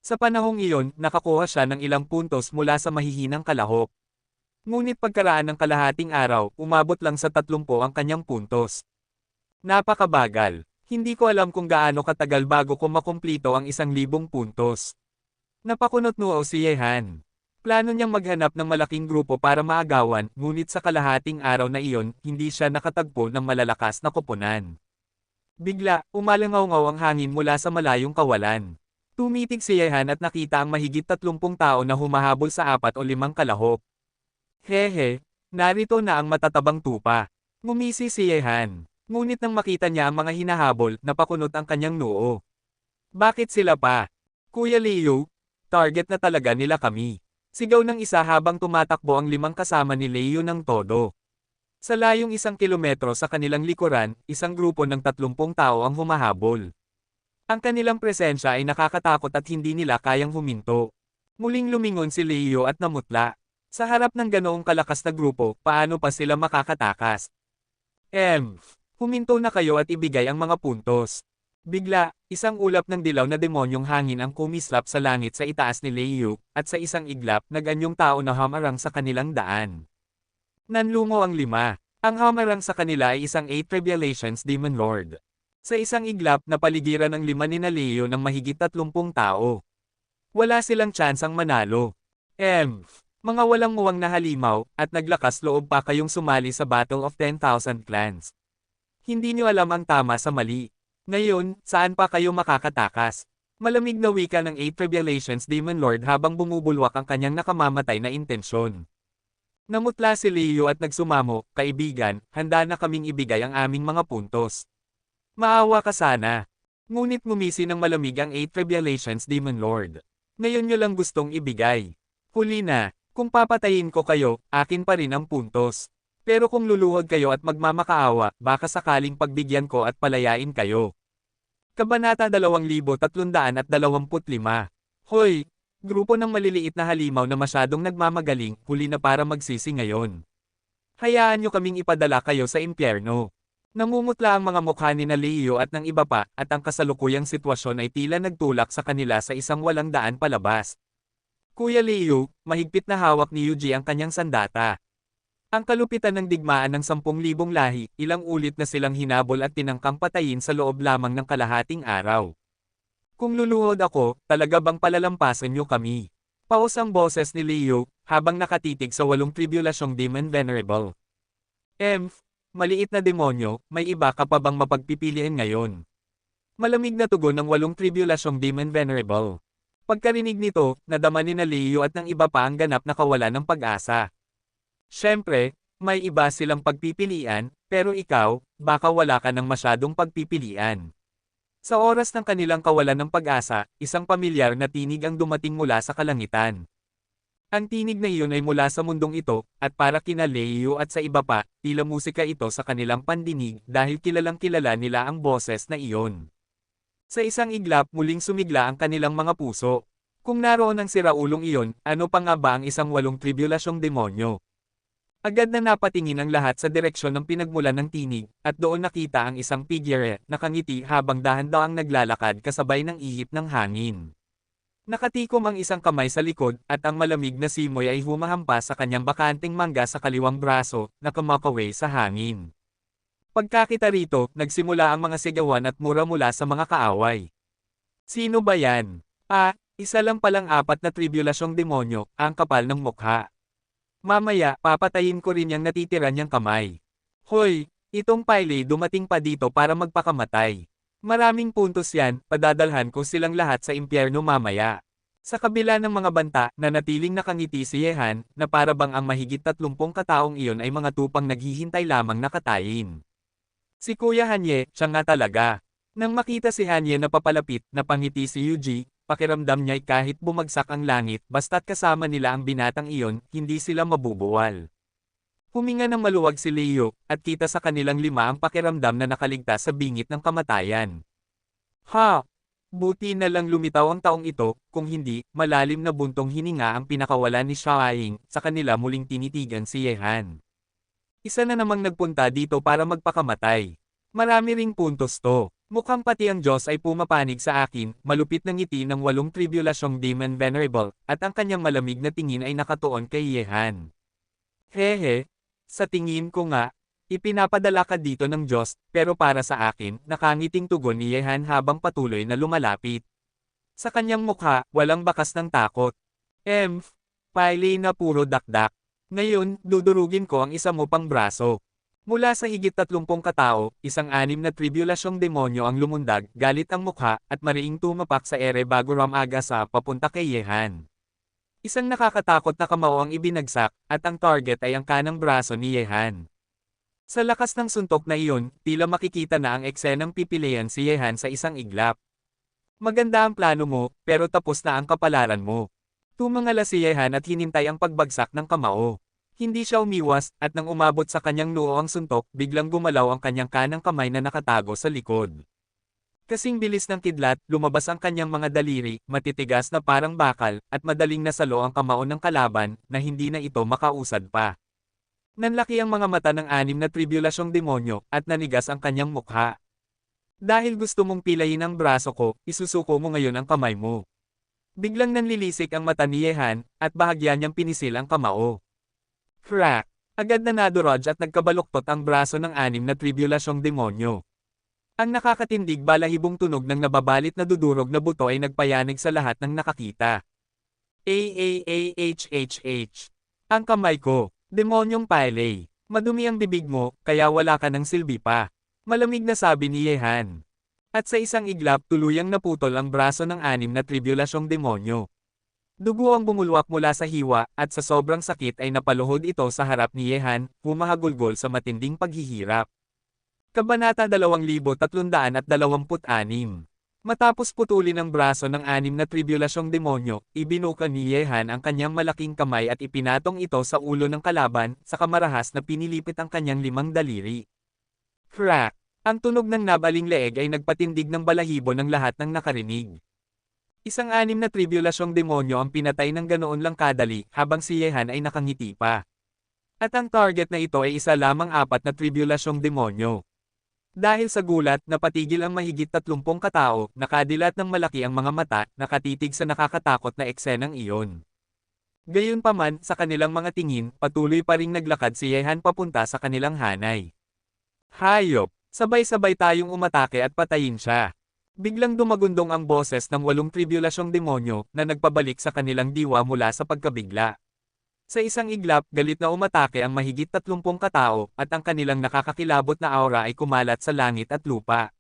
Sa panahong iyon, nakakuha siya ng ilang puntos mula sa mahihinang kalahok. Ngunit pagkaraan ng kalahating araw, umabot lang sa 30 ang kanyang puntos. Napakabagal. Hindi ko alam kung gaano katagal bago ko makumplito ang 1,000 puntos. Napakunot-noo si Ye Han. Plano niyang maghanap ng malaking grupo para maagawan, ngunit sa kalahating araw na iyon, hindi siya nakatagpo ng malalakas na koponan. Bigla, umalangaw-ngaw ang hangin mula sa malayong kawalan. Tumitig si Ye Han at nakita ang mahigit 30 tao na humahabol sa 4 o 5 kalahok. Hehe, narito na ang matatabang tupa. Ngumisi si Ye Han. Ngunit nang makita niya ang mga hinahabol, napakunot ang kanyang noo. Bakit sila pa? Kuya Liu, target na talaga nila kami. Sigaw ng isa habang tumatakbo ang 5 kasama ni Liu ng todo. Sa layong 1 kilometro sa kanilang likuran, isang grupo ng 30 tao ang humahabol. Ang kanilang presensya ay nakakatakot at hindi nila kayang huminto. Muling lumingon si Liu at namutla. Sa harap ng ganoong kalakas na grupo, paano pa sila makakatakas? Huminto na kayo at ibigay ang mga puntos. Bigla, isang ulap ng dilaw na demonyong hangin ang kumislap sa langit sa itaas ni Liu, at sa isang iglap, naganyong tao na hamarang sa kanilang daan. Nanlungo ang 5. Ang hamarang sa kanila ay isang 8 Revelations Demon Lord. Sa isang iglap na paligiran ng 5 ni Liu ng mahigit 30 tao. Wala silang tsansang manalo. Mga walang muwang na halimaw, at naglakas loob pa kayong sumali sa Battle of 10,000 Clans. Hindi niyo alam ang tama sa mali. Ngayon, saan pa kayo makakatakas? Malamig na wika ng 8 Revelations Demon Lord habang bumubulwak ang kanyang nakamamatay na intensyon. Namutla si Liu at nagsumamo, kaibigan, handa na kaming ibigay ang aming mga puntos. Maawa ka sana. Ngunit ngumisi ng malamig ang 8 Revelations Demon Lord. Ngayon nyo lang gustong ibigay. Huli na, kung papatayin ko kayo, akin pa rin ang puntos. Pero kung luluhod kayo at magmamakaawa, baka sakaling pagbigyan ko at palayain kayo. Kabanata 2325. Hoy! Grupo ng maliliit na halimaw na masyadong nagmamagaling, huli na para magsisi ngayon. Hayaan nyo kaming ipadala kayo sa impyerno. Namumutla ang mga mukha ni Liu at ng iba pa, at ang kasalukuyang sitwasyon ay tila nagtulak sa kanila sa isang walang daan palabas. Kuya Liu, mahigpit na hawak ni Yuji ang kanyang sandata. Ang kalupitan ng digmaan ng 10,000 lahi, ilang ulit na silang hinabol at tinangkang patayin sa loob lamang ng kalahating araw. Kung luluhod ako, talaga bang palalampasan niyo kami? Paus ang boses ni Liu, habang nakatitig sa 8 tribulasyong Demon Venerable. Maliit na demonyo, may iba ka pa bang mapagpipiliin ngayon? Malamig na tugon ng 8 tribulasyong Demon Venerable. Pagkarinig nito, nadama ni Liu at ng iba pa ang ganap na kawalan ng pag-asa. Siyempre, may iba silang pagpipilian, pero ikaw, baka wala ka ng masyadong pagpipilian. Sa oras ng kanilang kawalan ng pag-asa, isang pamilyar na tinig ang dumating mula sa kalangitan. Ang tinig na iyon ay mula sa mundong ito, at para kina Liu at sa iba pa, tila musika ito sa kanilang pandinig dahil kilalang kilala nila ang boses na iyon. Sa isang iglap muling sumigla ang kanilang mga puso. Kung naroon ang siraulong iyon, ano pa nga ba ang isang 8 tribulasyong demonyo? Agad na napatingin ang lahat sa direksyon ng pinagmulan ng tinig, at doon nakita ang isang figure, nakangiti habang dahan-dahang naglalakad kasabay ng ihip ng hangin. Nakatikom ang isang kamay sa likod, at ang malamig na simoy ay humahampas sa kanyang bakanting mangga sa kaliwang braso, na kumakaway sa hangin. Pagkakita rito, nagsimula ang mga sigawan at mura mula sa mga kaaway. Sino ba yan? Isa lang palang 4 na tribulasyong demonyo, ang kapal ng mukha. Mamaya, papatayin ko rin yung natitira niyang kamay. Hoy, itong Pyle dumating pa dito para magpakamatay. Maraming puntos yan, padadalhan ko silang lahat sa impyerno mamaya. Sa kabila ng mga banta, nanatiling nakangiti si Ye Han, na para bang ang mahigit 30 kataong iyon ay mga tupang naghihintay lamang na katayin. Si Kuya Hanye, siya nga talaga. Nang makita si Hanye na papalapit, napangiti si Yuji. Pakiramdam niya'y kahit bumagsak ang langit, basta't kasama nila ang binatang iyon, hindi sila mabubuwal. Huminga ng maluwag si Leo, at kita sa kanilang lima ang pakiramdam na nakaligtas sa bingit ng kamatayan. Ha! Buti na lang lumitaw ang taong ito, kung hindi, malalim na buntong hininga ang pinakawalan ni Xiaoying, sa kanila muling tinitigan si Yehan. Isa na namang nagpunta dito para magpakamatay. Marami ring puntos to. Mukhang pati ang Diyos ay pumapanig sa akin, malupit na ngiti ng 8 tribulasyong Demon Venerable, at ang kanyang malamig na tingin ay nakatuon kay Yehan. Hehe, sa tingin ko nga, ipinapadala ka dito ng Diyos, pero para sa akin, nakangiting tugon ni Yehan habang patuloy na lumalapit. Sa kanyang mukha, walang bakas ng takot. Pili na puro dakdak. Ngayon, dudurugin ko ang isa mo pang braso. Mula sa higit 30 katao, isang 6 na tribulasyong demonyo ang lumundag, galit ang mukha, at mariing tumapak sa ere bago ramaga sa papunta kay Yehan. Isang nakakatakot na kamao ang ibinagsak, at ang target ay ang kanang braso ni Yehan. Sa lakas ng suntok na iyon, tila makikita na ang eksenang pipilian si Yehan sa isang iglap. Maganda ang plano mo, pero tapos na ang kapalaran mo. Tumangala si Yehan at hinintay ang pagbagsak ng kamao. Hindi siya umiwas, at nang umabot sa kanyang noo ang suntok, biglang gumalaw ang kanyang kanang kamay na nakatago sa likod. Kasing bilis ng kidlat, lumabas ang kanyang mga daliri, matitigas na parang bakal, at madaling nasalo ang kamao ng kalaban, na hindi na ito makausad pa. Nanlaki ang mga mata ng 6 na tribulasyong demonyo, at nanigas ang kanyang mukha. Dahil gusto mong pilayin ang braso ko, isusuko mo ngayon ang kamay mo. Biglang nanlilisik ang mata ni Yehan, at bahagya niyang pinisil ang kamao. Crack! Agad na nadurog at nagkabaluktot ang braso ng 6 na tribulasyong demonyo. Ang nakakatindig balahibong tunog ng nababalit na dudurog na buto ay nagpayanig sa lahat ng nakakita. Aahhh. Ang kamay ko, demonyong pile. Madumi ang bibig mo, kaya wala ka ng silbi pa. Malamig na sabi ni Yehan. At sa isang iglap tuluyang naputol ang braso ng 6 na tribulasyong demonyo. Dugo ang bumulwak mula sa hiwa, at sa sobrang sakit ay napaluhod ito sa harap ni Yehan, humahagulgol sa matinding paghihirap. Kabanata 2326. Matapos putulin ang braso ng 6 na tribulasyong demonyo, ibinuka ni Yehan ang kanyang malaking kamay at ipinatong ito sa ulo ng kalaban, sa kamarahas na pinilipit ang kanyang 5 daliri. Crack! Ang tunog ng nabaling leeg ay nagpatindig ng balahibo ng lahat ng nakarinig. Isang 6 na tribulasyong demonyo ang pinatay ng ganoon lang kadali, habang si Yehan ay nakangiti pa. At ang target na ito ay isa lamang 4 na tribulasyong demonyo. Dahil sa gulat, napatigil ang mahigit 30 katao, nakadilat ng malaki ang mga mata, nakatitig sa nakakatakot na eksenang iyon. Gayunpaman, sa kanilang mga tingin, patuloy pa ring naglakad si Yehan papunta sa kanilang hanay. Hayop! Sabay-sabay tayong umatake at patayin siya. Biglang dumagundong ang boses ng 8 tribulasyong demonyo, na nagpabalik sa kanilang diwa mula sa pagkabigla. Sa isang iglap, galit na umatake ang mahigit 30 katao, at ang kanilang nakakakilabot na aura ay kumalat sa langit at lupa.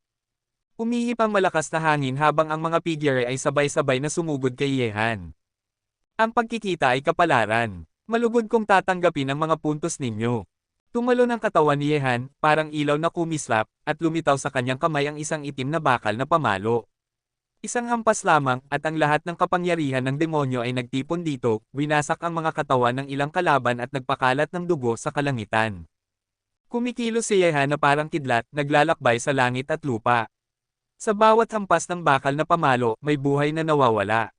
Umihip ang malakas na hangin habang ang mga figure ay sabay-sabay na sumugod kay Yehan. Ang pagkikita ay kapalaran. Malugod kong tatanggapin ang mga puntos ninyo. Tumalon ang katawan ni Yehan, parang ilaw na kumislap, at lumitaw sa kanyang kamay ang isang itim na bakal na pamalo. Isang hampas lamang, at ang lahat ng kapangyarihan ng demonyo ay nagtipon dito, winasak ang mga katawan ng ilang kalaban at nagpakalat ng dugo sa kalangitan. Kumikilos si Yehan na parang kidlat, naglalakbay sa langit at lupa. Sa bawat hampas ng bakal na pamalo, may buhay na nawawala.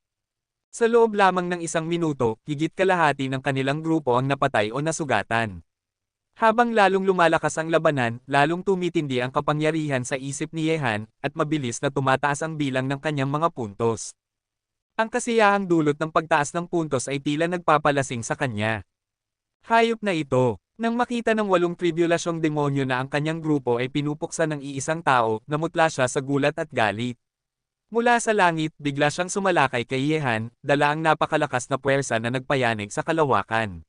Sa loob lamang ng isang minuto, higit kalahati ng kanilang grupo ang napatay o nasugatan. Habang lalong lumalakas ang labanan, lalong tumitindi ang kapangyarihan sa isip ni Yehan, at mabilis na tumataas ang bilang ng kanyang mga puntos. Ang kasiyahang dulot ng pagtaas ng puntos ay tila nagpapalasing sa kanya. Hayop na ito, nang makita ng 8 tribulasyong demonyo na ang kanyang grupo ay pinupuksan ng iisang tao, namutla siya sa gulat at galit. Mula sa langit, bigla siyang sumalakay kay Yehan, dala ang napakalakas na puwersa na nagpayanig sa kalawakan.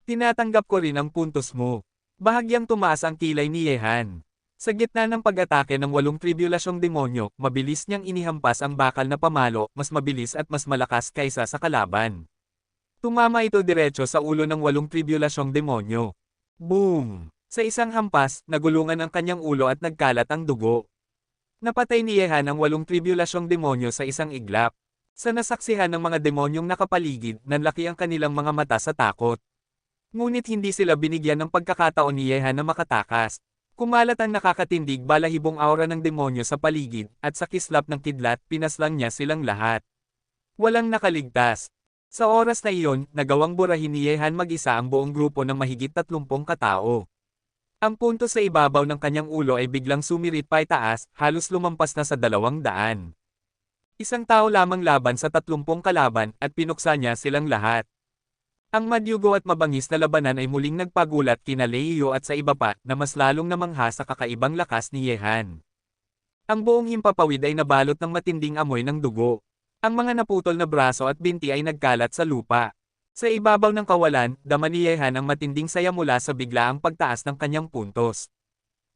Tinatanggap ko rin ang puntos mo. Bahagyang tumaas ang kilay ni Yehan. Sa gitna ng pag-atake ng 8 tribulasyong demonyo, mabilis niyang inihampas ang bakal na pamalo, mas mabilis at mas malakas kaysa sa kalaban. Tumama ito diretso sa ulo ng 8 tribulasyong demonyo. Boom! Sa isang hampas, nagulungan ang kanyang ulo at nagkalat ang dugo. Napatay ni Yehan ang 8 tribulasyong demonyo sa isang iglap. Sa nasaksihan ng mga demonyong nakapaligid, nanlaki ang kanilang mga mata sa takot. Ngunit hindi sila binigyan ng pagkakataon ni Yehan na makatakas. Kumalat ang nakakatindig balahibong aura ng demonyo sa paligid, at sa kislap ng kidlat pinaslang niya silang lahat. Walang nakaligtas. Sa oras na iyon, nagawang burahin ni Yehan mag-isa ang buong grupo ng mahigit 30 katao. Ang punto sa ibabaw ng kanyang ulo ay biglang sumirit paitaas, halos lumampas na sa 200. Isang tao lamang laban sa 30 kalaban, at pinuksa niya silang lahat. Ang madyugo at mabangis na labanan ay muling nagpagulat kina Leiyo at sa iba pa, na mas lalong namangha sa kakaibang lakas ni Yehan. Ang buong himpapawid ay nabalot ng matinding amoy ng dugo. Ang mga naputol na braso at binti ay nagkalat sa lupa. Sa ibabaw ng kawalan, dama ni Yehan ang matinding saya mula sa biglaang pagtaas ng kanyang puntos.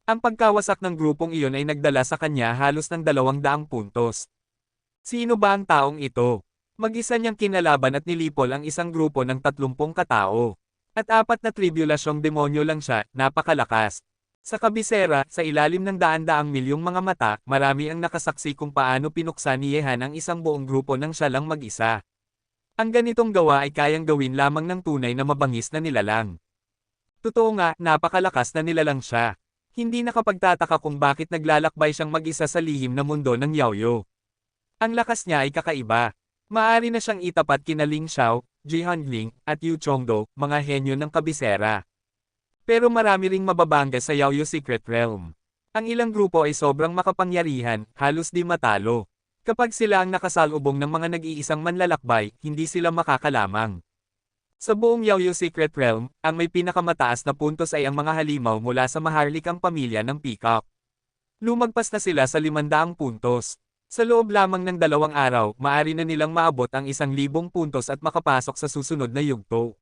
Ang pagkawasak ng grupong iyon ay nagdala sa kanya halos ng 200 puntos. Sino ba ang taong ito? Mag-isa niyang kinalaban at nilipol ang isang grupo ng 30 katao. At 4 na tribulasyong demonyo lang siya, napakalakas. Sa kabisera, sa ilalim ng daan-daang milyong mga mata, marami ang nakasaksi kung paano pinuksa ni Yehan ang isang buong grupo nang siya lang mag-isa. Ang ganitong gawa ay kayang gawin lamang ng tunay na mabangis na nilalang. Totoo nga, napakalakas na nilalang siya. Hindi nakapagtataka kung bakit naglalakbay siyang mag-isa sa lihim na mundo ng Yaoyo. Ang lakas niya ay kakaiba. Maaari na siyang itapat kina Ling Xiao, Ji Hanling, at Yu Chongdo, mga henyo ng kabisera. Pero marami ring mababangga sa Yaoyo Secret Realm. Ang ilang grupo ay sobrang makapangyarihan, halos di matalo. Kapag sila ang nakasalubong ng mga nag-iisang manlalakbay, hindi sila makakalamang. Sa buong Yaoyo Secret Realm, ang may pinakamataas na puntos ay ang mga halimaw mula sa maharlikang pamilya ng Peacock. Lumagpas na sila sa 500 puntos. Sa loob lamang ng 2 araw, maaari na nilang maabot ang 1,000 puntos at makapasok sa susunod na yugto.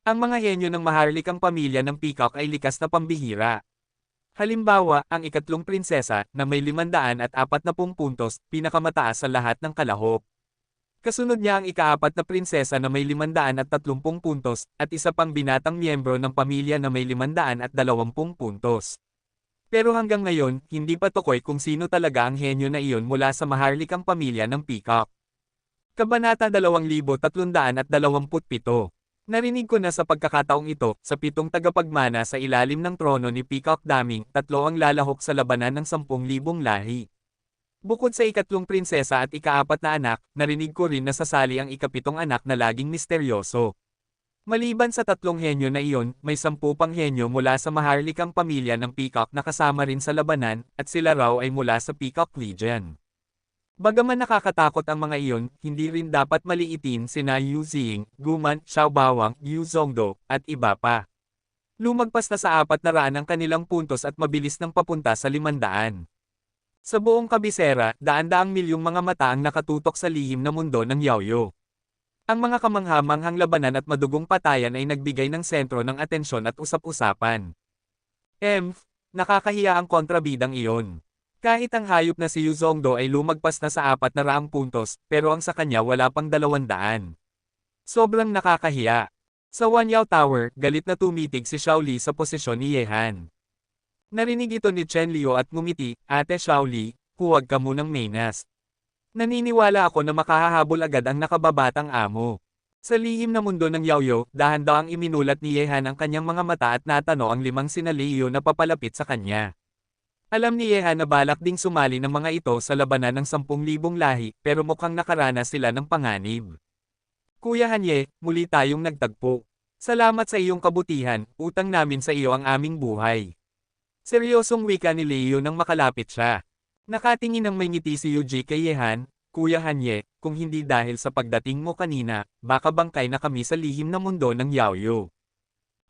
Ang mga henyo ng maharlikang pamilya ng Peacock ay likas na pambihira. Halimbawa, ang ikatlong prinsesa, na may 540 puntos, pinakamataas sa lahat ng kalahok. Kasunod niya ang ika-4 na prinsesa na may 530 puntos, at isa pang binatang miyembro ng pamilya na may 520 puntos. Pero hanggang ngayon, hindi pa tukoy kung sino talaga ang henyo na iyon mula sa maharlikang pamilya ng Peacock. Kabanata 2327. Narinig ko na sa pagkakataong ito, sa 7 tagapagmana sa ilalim ng trono ni Peacock Daming, 3 ang lalahok sa labanan ng 10,000 lahi. Bukod sa ikatlong prinsesa at ika-4 na anak, narinig ko rin na sasali ang ika-7 anak na laging misteryoso. Maliban sa 3 henyo na iyon, may 10 pang henyo mula sa maharlikang pamilya ng Peacock na kasama rin sa labanan, at sila raw ay mula sa Peacock Legion. Bagaman nakakatakot ang mga iyon, hindi rin dapat maliitin sina Yu Ziying, Guman, Xiao Bawang, Yu Zongdo, at iba pa. Lumagpas na sa 400 ang kanilang puntos at mabilis nang papunta sa 500. Sa buong kabisera, daan-daang milyong mga mata ang nakatutok sa lihim na mundo ng Yaoyo. Ang mga kamangha-manghang labanan at madugong patayan ay nagbigay ng sentro ng atensyon at usap-usapan. Nakakahiya ang kontrabidang iyon. Kahit ang hayop na si Yu Zongdo ay lumagpas na sa 400 puntos, pero ang sa kanya wala pang 200. Sobrang nakakahiya. Sa Wanyao Tower, galit na tumitig si Xiaoli sa posisyon ni Yehan. Narinig ito ni Chen Liu at ngumiti, "Ate Xiaoli, huwag ka munang mainas. Naniniwala ako na makahahabol agad ang nakababatang amo." Sa lihim na mundo ng Yaoyo, dahan-dahang iminulat ni Yehan ang kanyang mga mata at natano ang 5 sina Liu na papalapit sa kanya. Alam ni Yehan na balak ding sumali ng mga ito sa labanan ng 10,000 lahi, pero mukhang nakaranas sila ng panganib. "Kuya Hanye, muli tayong nagtagpo. Salamat sa iyong kabutihan, utang namin sa iyo ang aming buhay." Seryosong wika ni Liu nang makalapit siya. Nakatingin ng may ngiti si Yuji kay Yehan, "Kuya Hanye, kung hindi dahil sa pagdating mo kanina, baka bangkay na kami sa lihim na mundo ng Yaoyo."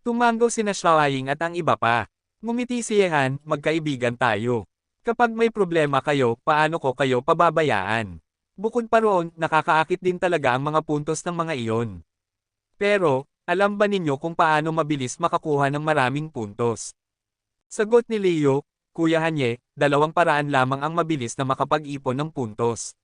Tumango sina Xiaoying at ang iba pa. Ngumiti si Yehan, "Magkaibigan tayo. Kapag may problema kayo, paano ko kayo pababayaan? Bukod pa roon, nakakaakit din talaga ang mga puntos ng mga iyon. Pero, alam ba ninyo kung paano mabilis makakuha ng maraming puntos?" Sagot ni Leo, "Kuya Hanye, 2 paraan lamang ang mabilis na makapag-ipon ng puntos.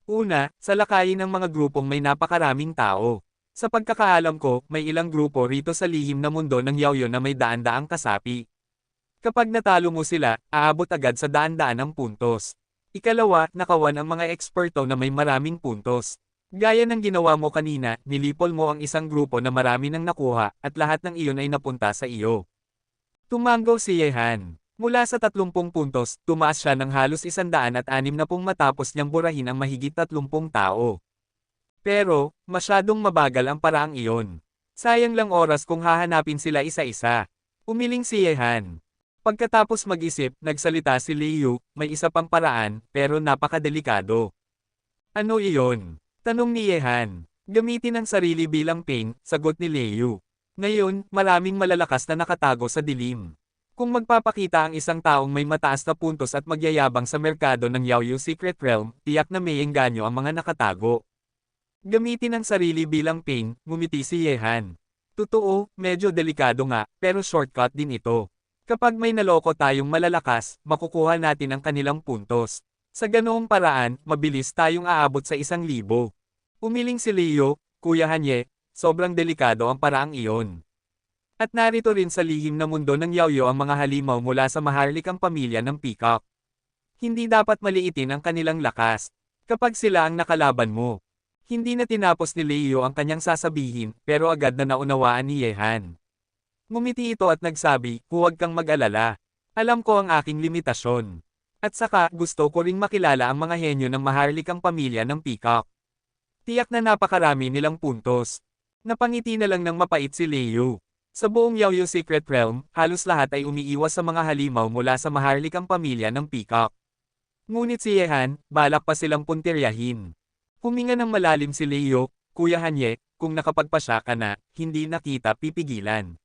Una, salakayin ng mga grupong may napakaraming tao. Sa pagkakaalam ko, may ilang grupo rito sa lihim na mundo ng Yaoyo na may daan-daang kasapi. Kapag natalo mo sila, aabot agad sa daan-daan ng puntos. Ikalawa, nakawan ang mga eksperto na may maraming puntos. Gaya ng ginawa mo kanina, nilipol mo ang isang grupo na marami nang nakuha, at lahat ng iyon ay napunta sa iyo. Tumango si Yehan. Mula sa 30 puntos, tumaas siya ng halos 160 matapos niyang burahin ang mahigit 30 tao. Pero, masyadong mabagal ang paraang iyon. Sayang lang oras kung hahanapin sila isa-isa. Umiling si Yehan. Pagkatapos mag-isip, nagsalita si Liu, may isa pang paraan, pero napakadelikado. Ano iyon? Tanong ni Yehan. Gamitin ang sarili bilang pain, sagot ni Liu. Ngayon, maraming malalakas na nakatago sa dilim. Kung magpapakita ang isang taong may mataas na puntos at magyayabang sa merkado ng Yaoyu Secret Realm, tiyak na may engganyo ang mga nakatago. Gamitin ang sarili bilang pain, ngumiti si Yehan. Totoo, medyo delikado nga, pero shortcut din ito. Kapag may naloko tayong malalakas, makukuha natin ang kanilang puntos. Sa ganoong paraan, mabilis tayong aabot sa 1,000. Umiling si Leo, Kuya Hanye, sobrang delikado ang paraang iyon. At narito rin sa lihim na mundo ng Yaoyu ang mga halimaw mula sa maharlikang pamilya ng Peacock. Hindi dapat maliitin ang kanilang lakas. Kapag sila ang nakalaban mo. Hindi na tinapos ni Leo ang kanyang sasabihin, pero agad na naunawaan ni Yehan. Ngumiti ito at nagsabi, huwag kang mag-alala. Alam ko ang aking limitasyon. At saka, gusto ko ring makilala ang mga henyo ng maharlikang pamilya ng Peacock. Tiyak na napakarami nilang puntos. Napangiti na lang ng mapait si Leo. Sa buong Yaoyu Secret Realm, halos lahat ay umiiwas sa mga halimaw mula sa maharlikang pamilya ng Peacock. Ngunit si Yehan, balak pa silang puntiryahin. Huminga ng malalim si Leo, Kuya Hanye, kung nakapagpasya ka na, hindi na kita pipigilan.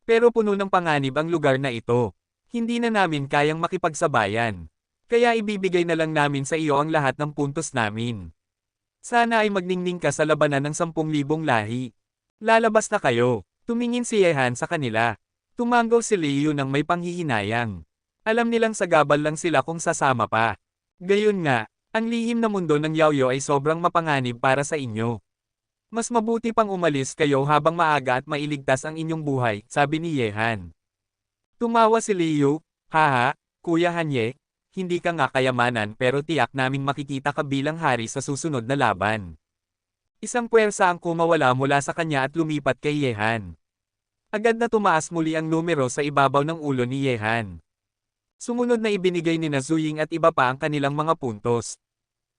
Pero puno ng panganib ang lugar na ito. Hindi na namin kayang makipagsabayan. Kaya ibibigay na lang namin sa iyo ang lahat ng puntos namin. Sana ay magningning ka sa labanan ng 10,000 lahi. Lalabas na kayo. Tumingin si Yehan sa kanila. Tumango si Leo nang may panghihinayang. Alam nilang sagabal lang sila kung sasama pa. Gayon nga, ang lihim na mundo ng Yaoyu ay sobrang mapanganib para sa inyo. Mas mabuti pang umalis kayo habang maaga at mailigtas ang inyong buhay, sabi ni Yehan. Tumawa si Leo, haha, Kuya Hanye, hindi ka nga kayamanan pero tiyak naming makikita ka bilang hari sa susunod na laban. Isang puwersa ang kumawala mula sa kanya at lumipat kay Yehan. Agad na tumaas muli ang numero sa ibabaw ng ulo ni Yehan. Sumunod na ibinigay ni Zuying at iba pa ang kanilang mga puntos.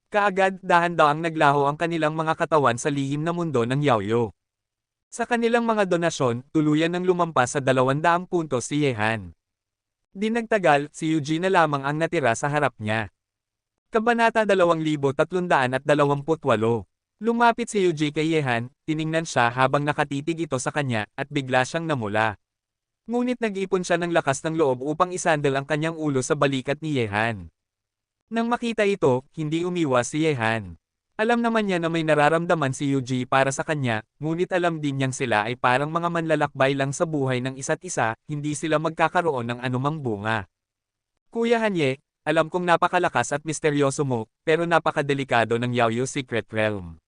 Kaagad, dahan-dahang naglaho ang kanilang mga katawan sa lihim na mundo ng Yaoyu. Sa kanilang mga donasyon, tuluyan ng lumampas sa 200 puntos si Yehan. Di nagtagal, si Eugene na lamang ang natira sa harap niya. Kabanata 2328. Lumapit si Eugene kay Yehan, tiningnan siya habang nakatitig ito sa kanya, at bigla siyang namula. Ngunit nag-ipon siya ng lakas ng loob upang isandal ang kanyang ulo sa balikat ni Yehan. Nang makita ito, hindi umiwas si Yehan. Alam naman niya na may nararamdaman si Eugene para sa kanya, ngunit alam din niyang sila ay parang mga manlalakbay lang sa buhay ng isa't isa, hindi sila magkakaroon ng anumang bunga. Kuya Hanye, alam kong napakalakas at misteryoso mo, pero napakadelikado ng Yaoyu Secret Realm.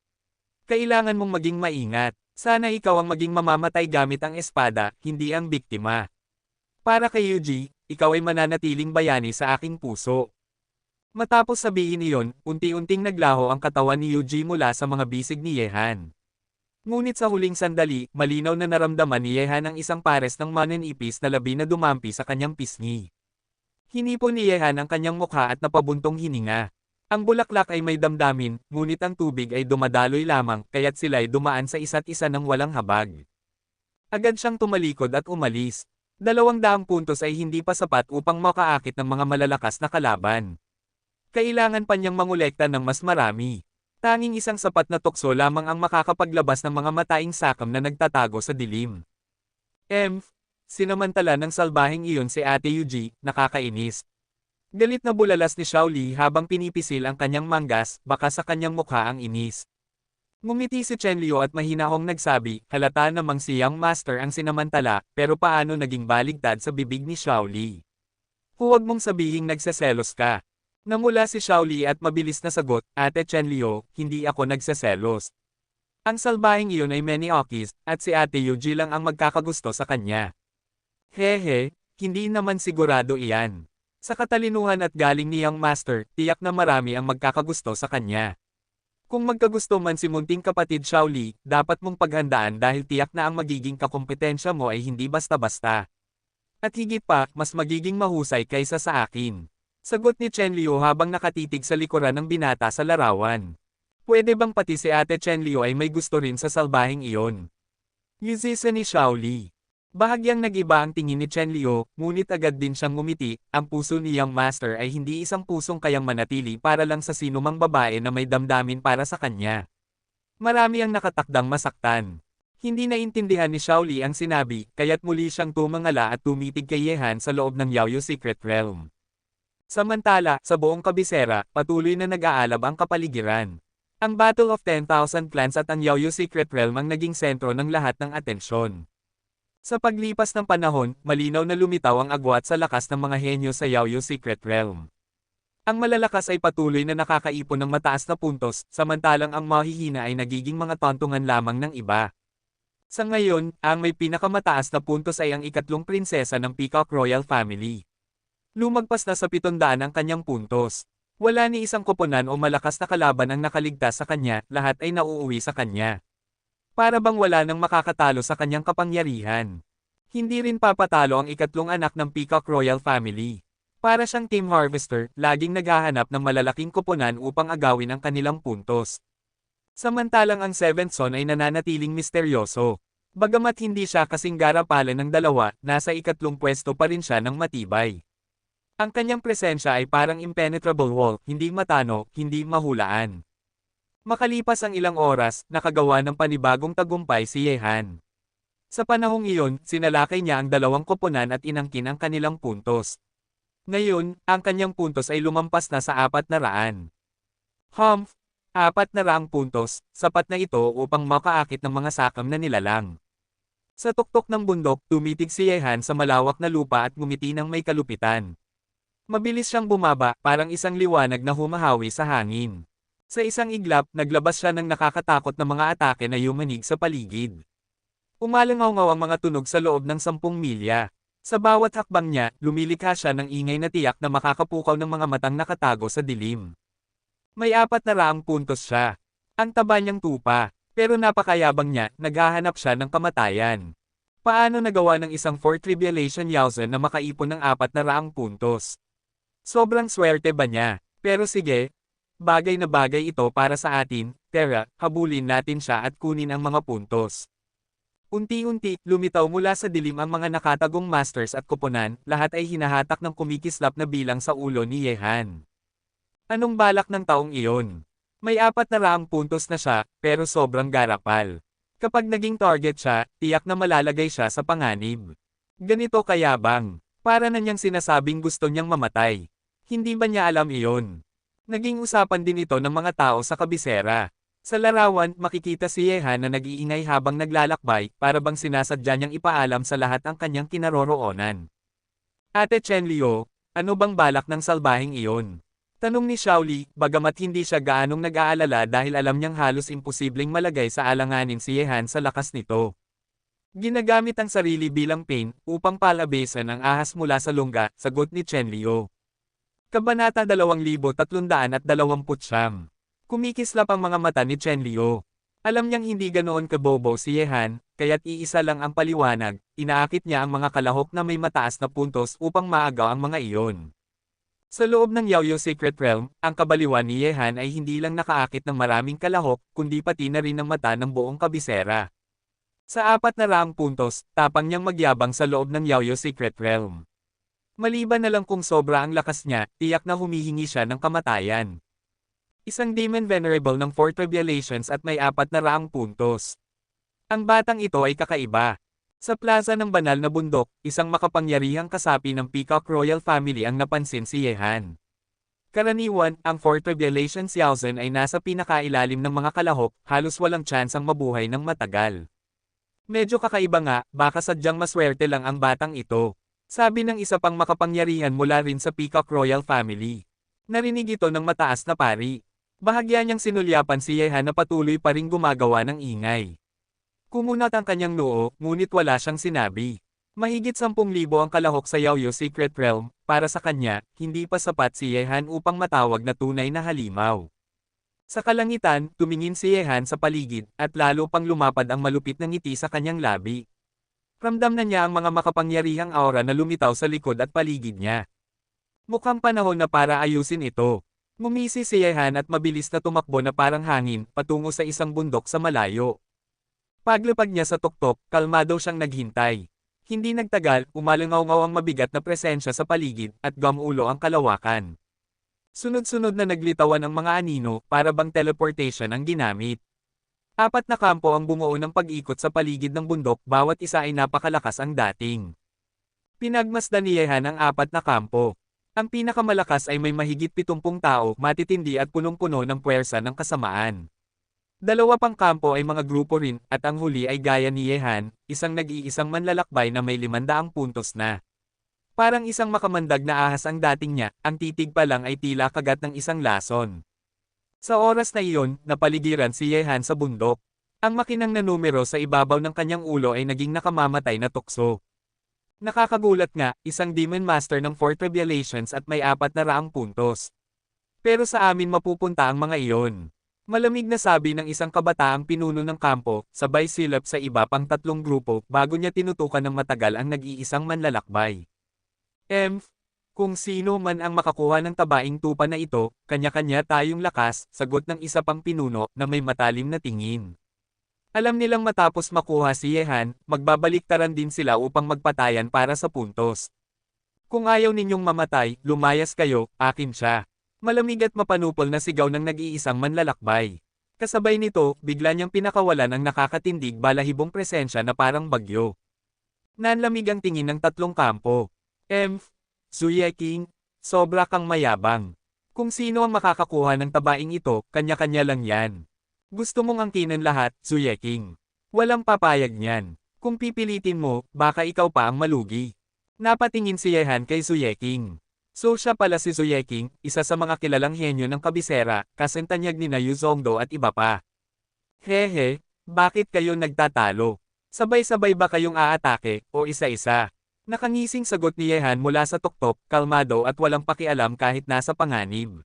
Kailangan mong maging maingat. Sana ikaw ang maging mamamatay gamit ang espada, hindi ang biktima. Para kay Eugene, ikaw ay mananatiling bayani sa aking puso. Matapos sabihin iyon, unti-unting naglaho ang katawan ni Eugene mula sa mga bisig ni Yehan. Ngunit sa huling sandali, malinaw na naramdaman ni Yehan ang isang pares ng mananipis na labi na dumampi sa kanyang pisngi. Hinipon ni Yehan ang kanyang mukha at napabuntong hininga. Ang bulaklak ay may damdamin, ngunit ang tubig ay dumadaloy lamang, kaya't sila ay dumaan sa isa't isa ng walang habag. Agad siyang tumalikod at umalis. 200 puntos ay hindi pa sapat upang makaakit ng mga malalakas na kalaban. Kailangan pa niyang mangolekta ng mas marami. Tanging isang sapat na tukso lamang ang makakapaglabas ng mga mataing sakam na nagtatago sa dilim. Sinamantala ng salbaheng iyon si Ate Eugene, nakakainis. Galit na bulalas ni Shaoli habang pinipisil ang kanyang manggas, baka sa kanyang mukha ang inis. Ngumiti si Chenliu at mahinahong nagsabi, halata namang si Young Master ang sinamantala, pero paano naging baligtad sa bibig ni Shaoli? Huwag mong sabihing nagseselos ka. Namula si Shaoli at mabilis na sagot, Ate Chenliu, hindi ako nagseselos. Ang salbaheng iyon ay Meniokis, at si Ate Eugene lang ang magkakagusto sa kanya. Hehe, hindi naman sigurado iyan. Sa katalinuhan at galing ni Young Master, tiyak na marami ang magkakagusto sa kanya. Kung magkagusto man si munting kapatid Shaoli, dapat mong paghandaan dahil tiyak na ang magiging kakumpetensya mo ay hindi basta-basta. At higit pa, mas magiging mahusay kaysa sa akin. Sagot ni Chen Liu habang nakatitig sa likuran ng binata sa larawan. Pwede bang pati si Ate Chen Liu ay may gusto rin sa salbahing iyon? Yuzisa ni Shaoli. Bahagyang nag-iba ang tingin ni Chen Liu, ngunit agad din siyang ngumiti. Ang puso ni Young Master ay hindi isang pusong kayang manatili para lang sa sinumang babae na may damdamin para sa kanya. Marami ang nakatakdang masaktan. Hindi naintindihan ni Shaoli ang sinabi, kaya't muli siyang tumangala at tumitig kay Yehan sa loob ng Yaoyu Secret Realm. Samantala, sa buong kabisera, patuloy na nag-aalab ang kapaligiran. Ang Battle of 10,000 Clans at ang Yaoyu Secret Realm ang naging sentro ng lahat ng atensyon. Sa paglipas ng panahon, malinaw na lumitaw ang agwat sa lakas ng mga henyo sa Yaoyu Secret Realm. Ang malalakas ay patuloy na nakakaipon ng mataas na puntos, samantalang ang mahihina ay nagiging mga tontungan lamang ng iba. Sa ngayon, ang may pinakamataas na puntos ay ang ikatlong prinsesa ng Peacock Royal Family. Lumagpas na sa 700 ang kanyang puntos. Wala ni isang koponan o malakas na kalaban ang nakaligtas sa kanya, lahat ay nauuwi sa kanya. Para bang wala nang makakatalo sa kanyang kapangyarihan. Hindi rin papatalo ang ikatlong anak ng Peacock Royal Family. Para siyang Team Harvester, laging naghahanap ng malalaking koponan upang agawin ang kanilang puntos. Samantalang ang Seventh Son ay nananatiling misteryoso. Bagamat hindi siya kasing garapalan ng dalawa, nasa ikatlong pwesto pa rin siya ng matibay. Ang kanyang presensya ay parang impenetrable wall, hindi matano, hindi mahulaan. Makalipas ang ilang oras, nakagawa ng panibagong tagumpay si Yehan. Sa panahong iyon, sinalakay niya ang dalawang koponan at inangkin ang kanilang puntos. Ngayon, ang kanyang puntos ay lumampas na sa 400. 400 puntos, sapat na ito upang makaakit ng mga sakam na nilalang. Sa tuktok ng bundok, tumitig si Yehan sa malawak na lupa at ngumiti ng may kalupitan. Mabilis siyang bumaba, parang isang liwanag na humahawi sa hangin. Sa isang iglap, naglabas siya ng nakakatakot na mga atake na yumanig sa paligid. Umalangaw-ngaw ang mga tunog sa loob ng 10 milya. Sa bawat hakbang niya, lumilikha siya ng ingay na tiyak na makakapukaw ng mga matang nakatago sa dilim. May 400 puntos siya. Ang taba niyang tupa, pero napakayabang niya, naghahanap siya ng kamatayan. Paano nagawa ng isang 4 Tribulation Yaozen na makaipon ng 400 puntos? Sobrang swerte ba niya? Pero sige, bagay na bagay ito para sa atin, tara, habulin natin siya at kunin ang mga puntos. Unti-unti, lumitaw mula sa dilim ang mga nakatagong masters at koponan, lahat ay hinahatak ng kumikislap na bilang sa ulo ni Yehan. Anong balak ng taong iyon? May 400 puntos na siya, pero sobrang garapal. Kapag naging target siya, tiyak na malalagay siya sa panganib. Ganito kayabang, para na niyang sinasabing gusto niyang mamatay. Hindi ba niya alam iyon? Naging usapan din ito ng mga tao sa kabisera. Sa larawan, makikita si Yehan na nag-iingay habang naglalakbay, para bang sinasadya niyang ipaalam sa lahat ang kanyang kinaroroonan. Ate Chen Liu, ano bang balak ng salbahing iyon? Tanong ni Shaoli, bagamat hindi siya gaanong nag-aalala dahil alam niyang halos imposibleng malagay sa alanganin si Yehan sa lakas nito. Ginagamit ang sarili bilang pain, upang palabesan ang ahas mula sa lungga, sagot ni Chen Liu. Kabanata 2329. Kumikislap ang mga mata ni Chen Liu. Alam niyang hindi ganoon kabobo si Yehan, kaya't iisa lang ang paliwanag, inaakit niya ang mga kalahok na may mataas na puntos upang maagaw ang mga iyon. Sa loob ng Yaoyu Secret Realm, ang kabaliwan ni Yehan ay hindi lang nakaakit ng maraming kalahok, kundi pati na rin ang mata ng buong kabisera. Sa 400 puntos, tapang niyang magyabang sa loob ng Yaoyu Secret Realm. Maliban na lang kung sobra ang lakas niya, tiyak na humihingi siya ng kamatayan. Isang Demon Venerable ng 4 Tribulations at may 400 puntos. Ang batang ito ay kakaiba. Sa plaza ng banal na bundok, isang makapangyarihang kasapi ng Peacock Royal Family ang napansin si Yehan. Karaniwan, ang 4 Tribulations Yaozen ay nasa pinakailalim ng mga kalahok, halos walang tsansang mabuhay ng matagal. Medyo kakaiba nga, baka sadyang maswerte lang ang batang ito. Sabi ng isa pang makapangyarihan mula rin sa Peacock Royal Family. Narinig ito ng mataas na pari. Bahagya niyang sinulyapan si Yehan na patuloy pa ring gumagawa ng ingay. Kumunat ang kanyang noo, ngunit wala siyang sinabi. Mahigit 10,000 ang kalahok sa Yaoyu Secret Realm, para sa kanya, hindi pa sapat si Yehan upang matawag na tunay na halimaw. Sa kalangitan, tumingin si Yehan sa paligid, at lalo pang lumapad ang malupit na ngiti sa kanyang labi. Ramdam na niya ang mga makapangyarihang aura na lumitaw sa likod at paligid niya. Mukhang panahon na para ayusin ito. Ngumisi si Yehan at mabilis na tumakbo na parang hangin, patungo sa isang bundok sa malayo. Paglapag niya sa tuktok, kalmado siyang naghintay. Hindi nagtagal, umalangaw-ngaw ang mabigat na presensya sa paligid, at gumulo ang kalawakan. Sunod-sunod na naglitawan ang mga anino, para bang teleportation ang ginamit. 4 na kampo ang bumuo ng pag-ikot sa paligid ng bundok, bawat isa ay napakalakas ang dating. Pinagmasdan ni Yehan ang 4 na kampo. Ang pinakamalakas ay may mahigit 70 tao, matitindi at punong-puno ng puwersa ng kasamaan. 2 pang kampo ay mga grupo rin, at ang huli ay gaya ni Yehan, isang nag-iisang manlalakbay na may 500 puntos na. Parang isang makamandag na ahas ang dating niya, ang titig pa lang ay tila kagat ng isang lason. Sa oras na iyon, napaligiran si Yehan sa bundok. Ang makinang na numero sa ibabaw ng kanyang ulo ay naging nakamamatay na tukso. Nakakagulat nga, isang Demon Master ng 4 Revelations at may 400 puntos. Pero sa amin mapupunta ang mga iyon. Malamig na sabi ng isang kabataang pinuno ng kampo, sabay silap sa iba pang 3 grupo bago niya tinutukan ng matagal ang nag-iisang manlalakbay. Kung sino man ang makakuha ng tabaing tupa na ito, kanya-kanya tayong lakas, sagot ng isa pang pinuno na may matalim na tingin. Alam nilang matapos makuha si Yehan, magbabaliktaran din sila upang magpatayan para sa puntos. Kung ayaw ninyong mamatay, lumayas kayo, akin siya. Malamig at mapanupol na sigaw ng nag-iisang manlalakbay. Kasabay nito, bigla niyang pinakawalan ang nakakatindig balahibong presensya na parang bagyo. Nanlamig ang tingin ng 3 kampo. Zuyeking, sobra kang mayabang. Kung sino ang makakakuha ng tabaing ito, kanya-kanya lang yan. Gusto mong angkinan lahat, Zuyeking. Walang papayag niyan. Kung pipilitin mo, baka ikaw pa ang malugi. Napatingin si Yehan kay Zuyeking. So siya pala si Zuyeking, isa sa mga kilalang henyo ng kabisera, kasentanyag ni na Yuzongdo at iba pa. Hehe, bakit kayo nagtatalo? Sabay-sabay ba kayong aatake, o isa-isa? Nakangising sagot ni Yehan mula sa tuktok, kalmado at walang pakialam kahit nasa panganib.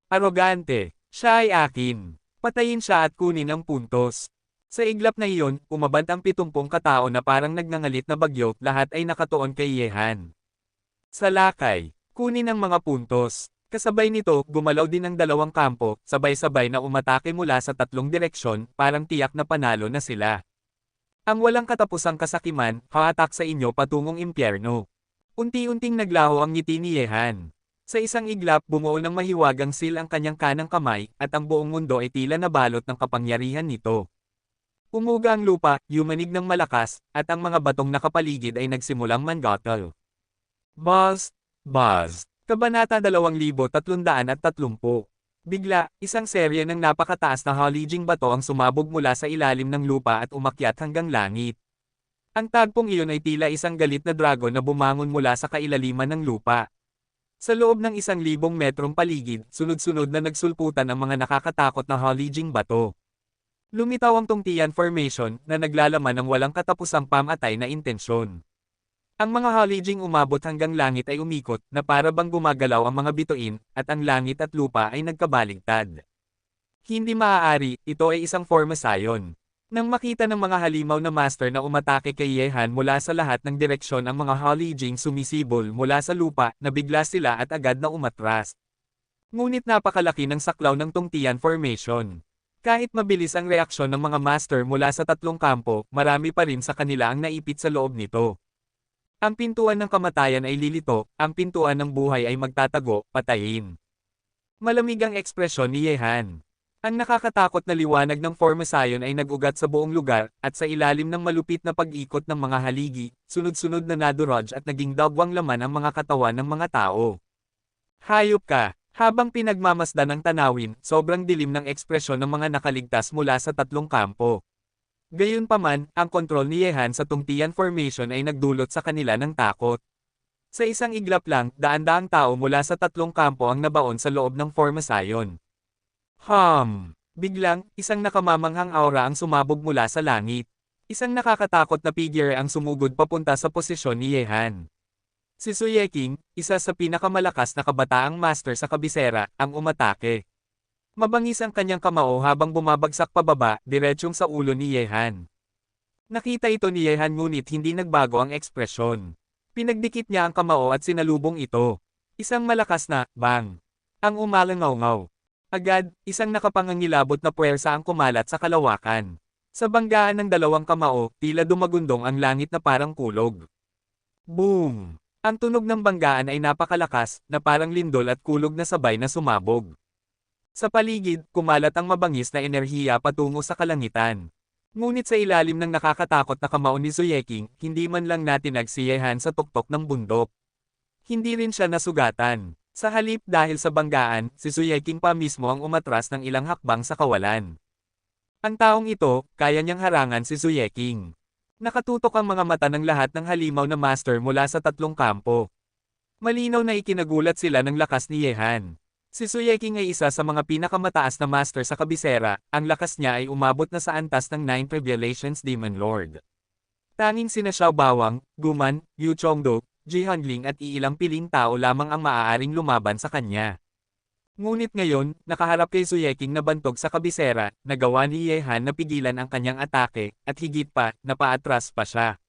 Arogante, siya ay akin. Patayin siya at kunin ang puntos. Sa iglap na iyon, umabad ang 70 katao na parang nagngangalit na bagyo, lahat ay nakatuon kay Yehan. Sa lakay, kunin ang mga puntos. Kasabay nito, gumalaw din ang 2 kampo, sabay-sabay na umatake mula sa 3 direksyon, parang tiyak na panalo na sila. Ang walang katapusang kasakiman, haatak sa inyo patungong impyerno. Unti-unting naglaho ang ngiti ni Yehan. Sa isang iglap bumuo ng mahiwagang seal ang kanyang kanang kamay, at ang buong mundo ay tila nabalot ng kapangyarihan nito. Umuga ang lupa, yumanig ng malakas, at ang mga batong nakapaligid ay nagsimulang manggotol. Buzz! Buzz! Kabanata 2330. Bigla, isang serye ng napakataas na halijing bato ang sumabog mula sa ilalim ng lupa at umakyat hanggang langit. Ang tagpong iyon ay tila isang galit na dragon na bumangon mula sa kailaliman ng lupa. Sa loob ng 1,000 metrong paligid, sunod-sunod na nagsulputan ang mga nakakatakot na halijing bato. Lumitaw ang Tungtian Formation na naglalaman ng walang katapusang pamatay na intensyon. Ang mga halijing umabot hanggang langit ay umikot, na para bang gumagalaw ang mga bituin, at ang langit at lupa ay nagkabaligtad. Hindi maaari, ito ay isang formasayon. Nang makita ng mga halimaw na master na umatake kay Yehan mula sa lahat ng direksyon ang mga halijing sumisibol mula sa lupa, nabigla sila at agad na umatras. Ngunit napakalaki ng saklaw ng Tungtian Formation. Kahit mabilis ang reaksyon ng mga master mula sa 3 kampo, marami pa rin sa kanila ang naipit sa loob nito. Ang pintuan ng kamatayan ay lilito, ang pintuan ng buhay ay magtatago, patayin. Malamig ang ekspresyon ni Yehan. Ang nakakatakot na liwanag ng formasayon ay nag-ugat sa buong lugar, at sa ilalim ng malupit na pag-ikot ng mga haligi, sunod-sunod na nadurog at naging dagwang laman ang mga katawan ng mga tao. Hayop ka! Habang pinagmamasdan ng tanawin, sobrang dilim ng ekspresyon ng mga nakaligtas mula sa 3 kampo. Gayunpaman, ang kontrol ni Yehan sa Tungtian Formation ay nagdulot sa kanila ng takot. Sa isang iglap lang, daan-daang tao mula sa 3 kampo ang nabaon sa loob ng formasayon. Biglang, isang nakamamanghang aura ang sumabog mula sa langit. Isang nakakatakot na figure ang sumugod papunta sa posisyon ni Yehan. Si Zuyeking, isa sa pinakamalakas na kabataang master sa kabisera, ang umatake. Mabangis ang kanyang kamao habang bumabagsak pababa, diretsyong sa ulo ni Yehan. Nakita ito ni Yehan ngunit hindi nagbago ang ekspresyon. Pinagdikit niya ang kamao at sinalubong ito. Isang malakas na, bang! Ang umalangaw-ngaw. Agad, isang nakapangangilabot na puwersa ang kumalat sa kalawakan. Sa banggaan ng dalawang kamao, tila dumagundong ang langit na parang kulog. Boom! Ang tunog ng banggaan ay napakalakas, na parang lindol at kulog na sabay na sumabog. Sa paligid, kumalat ang mabangis na enerhiya patungo sa kalangitan. Ngunit sa ilalim ng nakakatakot na kamao ni Suyeking, hindi man lang natinag si Yehan sa tuktok ng bundok. Hindi rin siya nasugatan. Sa halip dahil sa banggaan, si Suyeking pa mismo ang umatras ng ilang hakbang sa kawalan. Ang taong ito, kaya niyang harangan si Suyeking. Nakatutok ang mga mata ng lahat ng halimaw na master mula sa tatlong kampo. Malinaw na ikinagulat sila ng lakas ni Yehan. Si Suyeking ay isa sa mga pinakamataas na master sa kabisera, ang lakas niya ay umabot na sa antas ng 9 Revelations Demon Lord. Tanging sina Xiao Bawang, Guman, Yu Chongdo, Ji Hanling at iilang piling tao lamang ang maaaring lumaban sa kanya. Ngunit ngayon, nakaharap kay Suyeking na bantog sa kabisera, nagawa ni Yehan na pigilan ang kanyang atake, at higit pa, napaatras pa siya.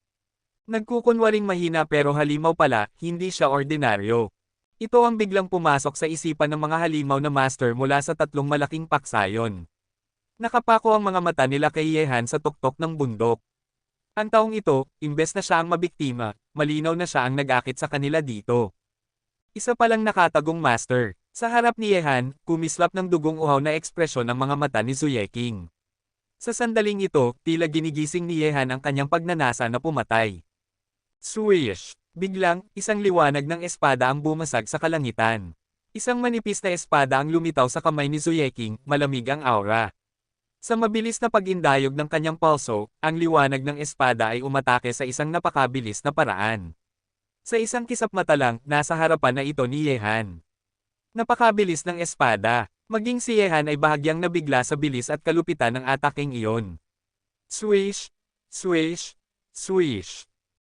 Nagkukunwaring mahina pero halimaw pala, hindi siya ordinaryo. Ito ang biglang pumasok sa isipan ng mga halimaw na master mula sa tatlong malaking paksayon. Nakapako ang mga mata nila kay Yehan sa tuktok ng bundok. Ang taong ito, imbes na siya ang mabiktima, malinaw na siya ang nag-akit sa kanila dito. Isa palang nakatagong master. Sa harap ni Yehan, kumislap ng dugong uhaw na ekspresyon ng mga mata ni Suyeking. Sa sandaling ito, tila ginigising ni Yehan ang kanyang pagnanasa na pumatay. Swish! Biglang, isang liwanag ng espada ang bumasag sa kalangitan. Isang manipis na espada ang lumitaw sa kamay ni Suyeking, malamig ang aura. Sa mabilis na pag-indayog ng kanyang pulso, ang liwanag ng espada ay umatake sa isang napakabilis na paraan. Sa isang kisap mata lang, nasa harapan na ito ni Yehan. Napakabilis ng espada. Maging si Yehan ay bahagyang nabigla sa bilis at kalupitan ng ataking iyon. Swish! Swish! Swish!